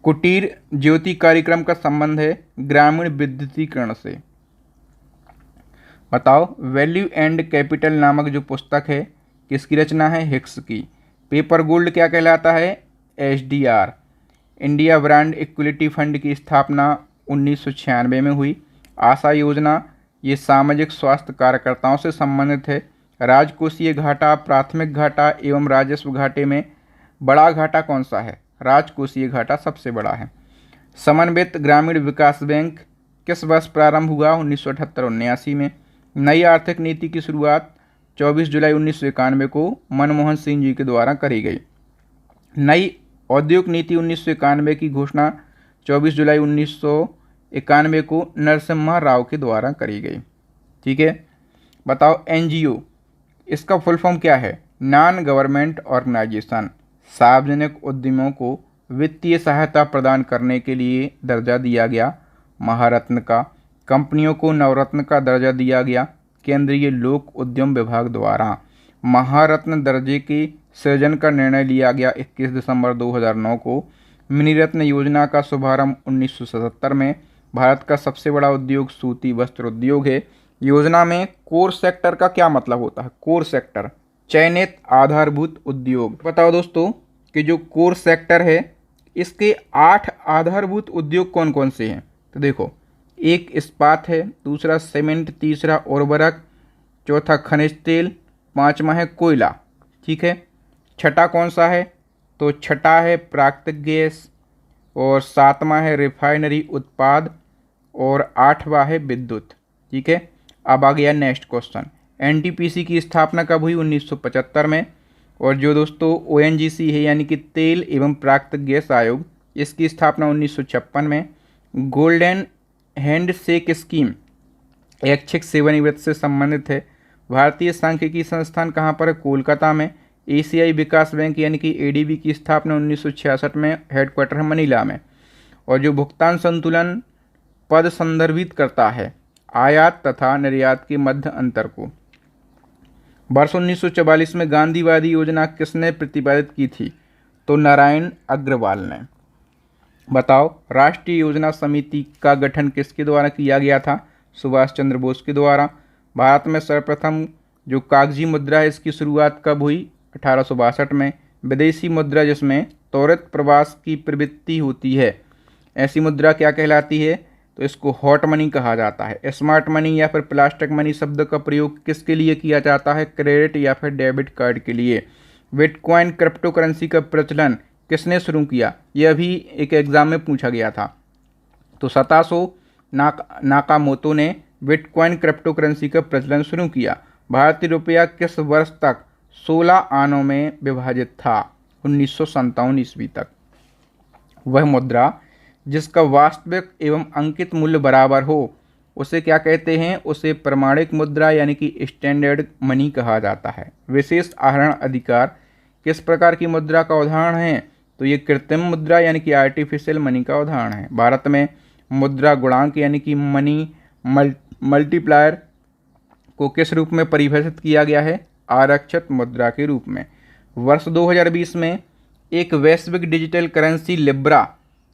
कुटीर ज्योति कार्यक्रम का संबंध है ग्रामीण विद्युतीकरण से। बताओ, वैल्यू एंड कैपिटल नामक जो पुस्तक है किसकी रचना है? हिक्स की। पेपर गोल्ड क्या कहलाता है? SDR. India brand equity fund की स्थापना 1996 में हुई। आशा योजना ये सामाजिक स्वास्थ्य कार्यकर्ताओं से संबंधित है। राजकोषीय घाटा, प्राथमिक घाटा एवं राजस्व घाटे में बड़ा घाटा कौन सा है? राजकोषीय घाटा सबसे बड़ा है। समन्वित ग्रामीण विकास बैंक किस वर्ष प्रारंभ हुआ? 1978-79 में। नई आर्थिक नीति की शुरुआत 24 जुलाई 1991 को मनमोहन सिंह जी के द्वारा करी गई। नई औद्योगिक नीति 1991 की घोषणा 24 जुलाई 1991 को नरसिम्हा राव के द्वारा करी गई। ठीक है, बताओ, एनजीओ इसका फुल फॉर्म क्या है? Non government organisation. सार्वजनिक उद्यमों को वित्तीय सहायता प्रदान करने के लिए दर्जा दिया गया महारत्न का। कंपनियों को नवरत्न का दर्जा दिया गया केंद्रीय लोक उद्यम विभाग द्वारा। महारत्न दर्जे के सृजन का निर्णय लिया गया 21 दिसंबर 2009 को। मिनीरत्न योजना का शुभारंभ 1977 में। भारत का सबसे बड़ा उद्योग सूती वस्त्र उद्योग है। योजना में कोर सेक्टर का क्या मतलब होता है? कोर सेक्टर चयनित आधारभूत उद्योग। बताओ दोस्तों कि जो कोर सेक्टर है इसके 8 आधारभूत उद्योग कौन कौन से हैं? तो देखो, एक इस्पात है, दूसरा सीमेंट, तीसरा उर्वरक, चौथा खनिज तेल, पांचवा है कोयला। ठीक है, छठा कौन सा है? तो छठा है प्राकृतिक गैस, और सातवां है रिफाइनरी उत्पाद, और आठवां है विद्युत। ठीक है, अब आ गया नेक्स्ट क्वेश्चन। एनटीपीसी की स्थापना कब हुई? 1975 में। और जो दोस्तों ओएनजीसी है यानी कि तेल एवं प्राकृतिक गैस आयोग, इसकी स्थापना 1956 में। गोल्डन हैंडशेक स्कीम ऐच्छिक सेवानिवृत्त से संबंधित है। भारतीय सांख्यिकी संस्थान कहाँ पर है? कोलकाता में। एशियाई विकास बैंक यानी कि एडीबी की स्थापना 1966 में, हेडक्वार्टर है मनीला में। और जो भुगतान संतुलन पद संदर्भित करता है आयात तथा निर्यात के मध्य अंतर को। वर्ष 1944 में गांधीवादी योजना किसने प्रतिपादित की थी? तो नारायण अग्रवाल ने। बताओ, राष्ट्रीय योजना समिति का गठन किसके द्वारा किया गया था? सुभाष चंद्र बोस के द्वारा। भारत में सर्वप्रथम जो कागजी मुद्रा है इसकी शुरुआत कब हुई? 1862 में। विदेशी मुद्रा जिसमें त्वरित प्रवास की प्रवृत्ति होती है, ऐसी मुद्रा क्या कहलाती है? तो इसको हॉट मनी कहा जाता है। स्मार्ट मनी या फिर प्लास्टिक मनी शब्द का प्रयोग किसके लिए किया जाता है? क्रेडिट या फिर डेबिट कार्ड के लिए। बिटकॉइन क्रिप्टो करेंसी का प्रचलन किसने शुरू किया? यह भी एक एग्जाम में पूछा गया था। तो सतासो नाकामोतो ने बिटकॉइन क्रिप्टो करेंसी का प्रचलन शुरू किया। भारतीय रुपया किस वर्ष तक 16 आनों में विभाजित था? 1957 ईस्वी तक। वह मुद्रा जिसका वास्तविक एवं अंकित मूल्य बराबर हो उसे क्या कहते हैं? उसे प्रमाणिक मुद्रा यानी कि स्टैंडर्ड मनी कहा जाता है। विशेष आहरण अधिकार किस प्रकार की मुद्रा का उदाहरण है? तो ये कृत्रिम मुद्रा यानी कि आर्टिफिशियल मनी का उदाहरण है। भारत में मुद्रा गुणांक यानी कि मनी मल्टीप्लायर को किस रूप में परिभाषित किया गया है? आरक्षित मुद्रा के रूप में। वर्ष 2020 में एक वैश्विक डिजिटल करेंसी लिब्रा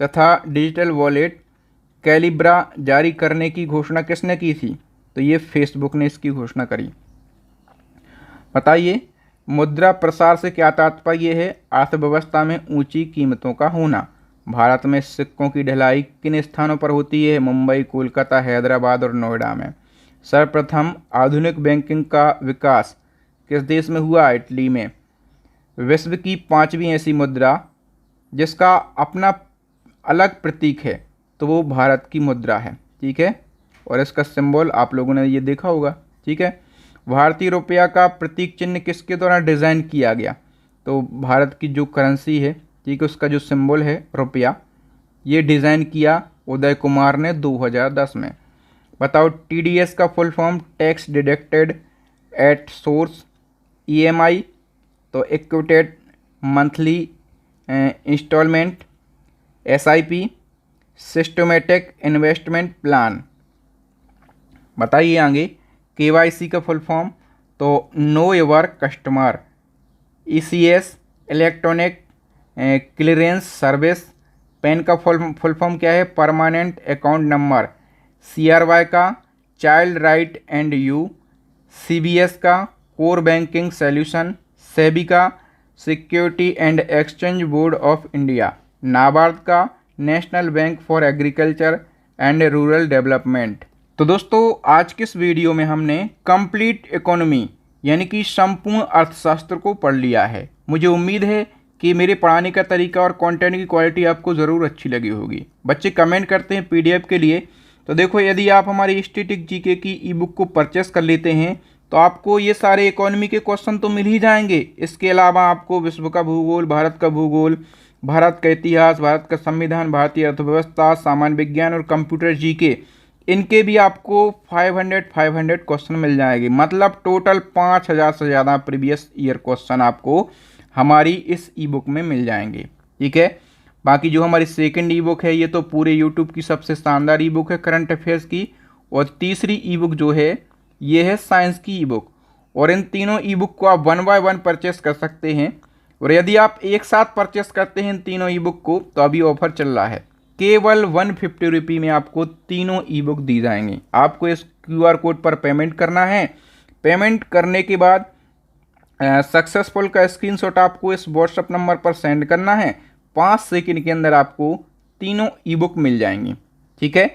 तथा डिजिटल वॉलेट कैलिब्रा जारी करने की घोषणा किसने की थी? तो ये फेसबुक ने इसकी घोषणा करी। बताइए, मुद्रा प्रसार से क्या तात्पर्य है? अर्थव्यवस्था में ऊंची कीमतों का होना। भारत में सिक्कों की ढलाई किन स्थानों पर होती है? मुंबई, कोलकाता, हैदराबाद और नोएडा में। सर्वप्रथम आधुनिक बैंकिंग का विकास किस देश में हुआ? इटली में। विश्व की 5वीं ऐसी मुद्रा जिसका अपना अलग प्रतीक है तो वो भारत की मुद्रा है। ठीक है, और इसका सिंबल आप लोगों ने ये देखा होगा। ठीक है, भारतीय रुपया का प्रतीक चिन्ह किसके द्वारा डिज़ाइन किया गया? तो भारत की जो करेंसी है, ठीक है, उसका जो सिंबल है रुपया, ये डिज़ाइन किया उदय कुमार ने 2010 में। बताओ, TDS का full form tax deducted at source. EMI तो equated monthly instalment. SIP systematic investment plan. बताइए आगे, KYC का फुल फॉर्म तो know your customer. ECS electronic clearance service. PAN का फुल फॉर्म क्या है? Permanent account number. CRY का child right and you. CBS का कोर बैंकिंग सॉल्यूशन। सेबी का security and exchange board of India. NABARD का national bank for agriculture and rural development. तो दोस्तों, आज के इस वीडियो में हमने कंप्लीट इकोनॉमी यानी कि संपूर्ण अर्थशास्त्र को पढ़ लिया है। मुझे उम्मीद है कि मेरे पढ़ाने का तरीका और कंटेंट की क्वालिटी आपको ज़रूर अच्छी लगी होगी। बच्चे कमेंट करते हैं PDF के लिए, तो देखो, यदि आप हमारी स्टैटिक जीके की ई-बुक को परचेस कर लेते हैं तो आपको ये सारे इकोनॉमी के क्वेश्चन तो मिल ही जाएंगे। इसके अलावा आपको विश्व का भूगोल, भारत का भूगोल, भारत का इतिहास, भारत का संविधान, भारतीय अर्थव्यवस्था, सामान्य विज्ञान और कंप्यूटर जीके, इनके भी आपको 500 क्वेश्चन मिल जाएंगे। मतलब टोटल 5000 से ज़्यादा प्रीवियस ईयर क्वेश्चन आपको हमारी इस ई-बुक में मिल जाएंगे। ठीक है, बाकी जो हमारी सेकंड ई-बुक है ये तो पूरे यूट्यूब की सबसे शानदार ई-बुक है करंट अफेयर्स की, और तीसरी ई-बुक जो है ये है साइंस की ई-बुक। और इन तीनों ई-बुक को आप 1 बाय 1 परचेस कर सकते हैं, और यदि आप एक साथ परचेस करते हैं इन तीनों ई-बुक को तो अभी ऑफर चल रहा है। केवल 150 रुपये में आपको तीनों ई-बुक दी जाएंगी। आपको इस QR कोड पर पेमेंट करना है। पेमेंट करने के बाद सक्सेसफुल का स्क्रीनशॉट आपको इस व्हाट्सएप नंबर पर सेंड करना है। 5 सेकंड के अंदर आपको तीनों ई-बुक मिल जाएंगी। ठीक है,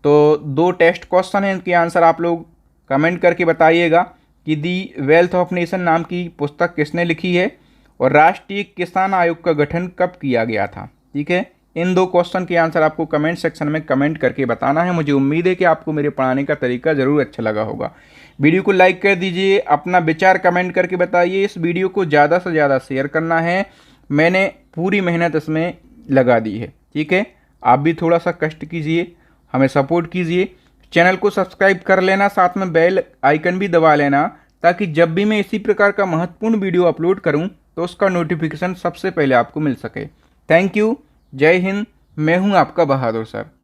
तो 2 टेस्ट क्वेश्चन हैं, इनके आंसर आप लोग कमेंट करके बताइएगा कि दी वेल्थ ऑफ नेशन नाम की पुस्तक किसने लिखी है और राष्ट्रीय किसान आयोग का गठन कब किया गया था। ठीक है, इन 2 क्वेश्चन के आंसर आपको कमेंट सेक्शन में कमेंट करके बताना है। मुझे उम्मीद है कि आपको मेरे पढ़ाने का तरीका ज़रूर अच्छा लगा होगा। वीडियो को लाइक कर दीजिए, अपना विचार कमेंट करके बताइए। इस वीडियो को ज़्यादा से ज़्यादा शेयर करना है, मैंने पूरी मेहनत इसमें लगा दी है। ठीक है, आप भी थोड़ा सा कष्ट कीजिए, हमें सपोर्ट कीजिए। चैनल को सब्सक्राइब कर लेना, साथ में बेल आइकन भी दबा लेना, ताकि जब भी मैं इसी प्रकार का महत्वपूर्ण वीडियो अपलोड करूं तो उसका नोटिफिकेशन सबसे पहले आपको मिल सके। थैंक यू, जय हिंद। मैं हूं आपका बहादुर सर।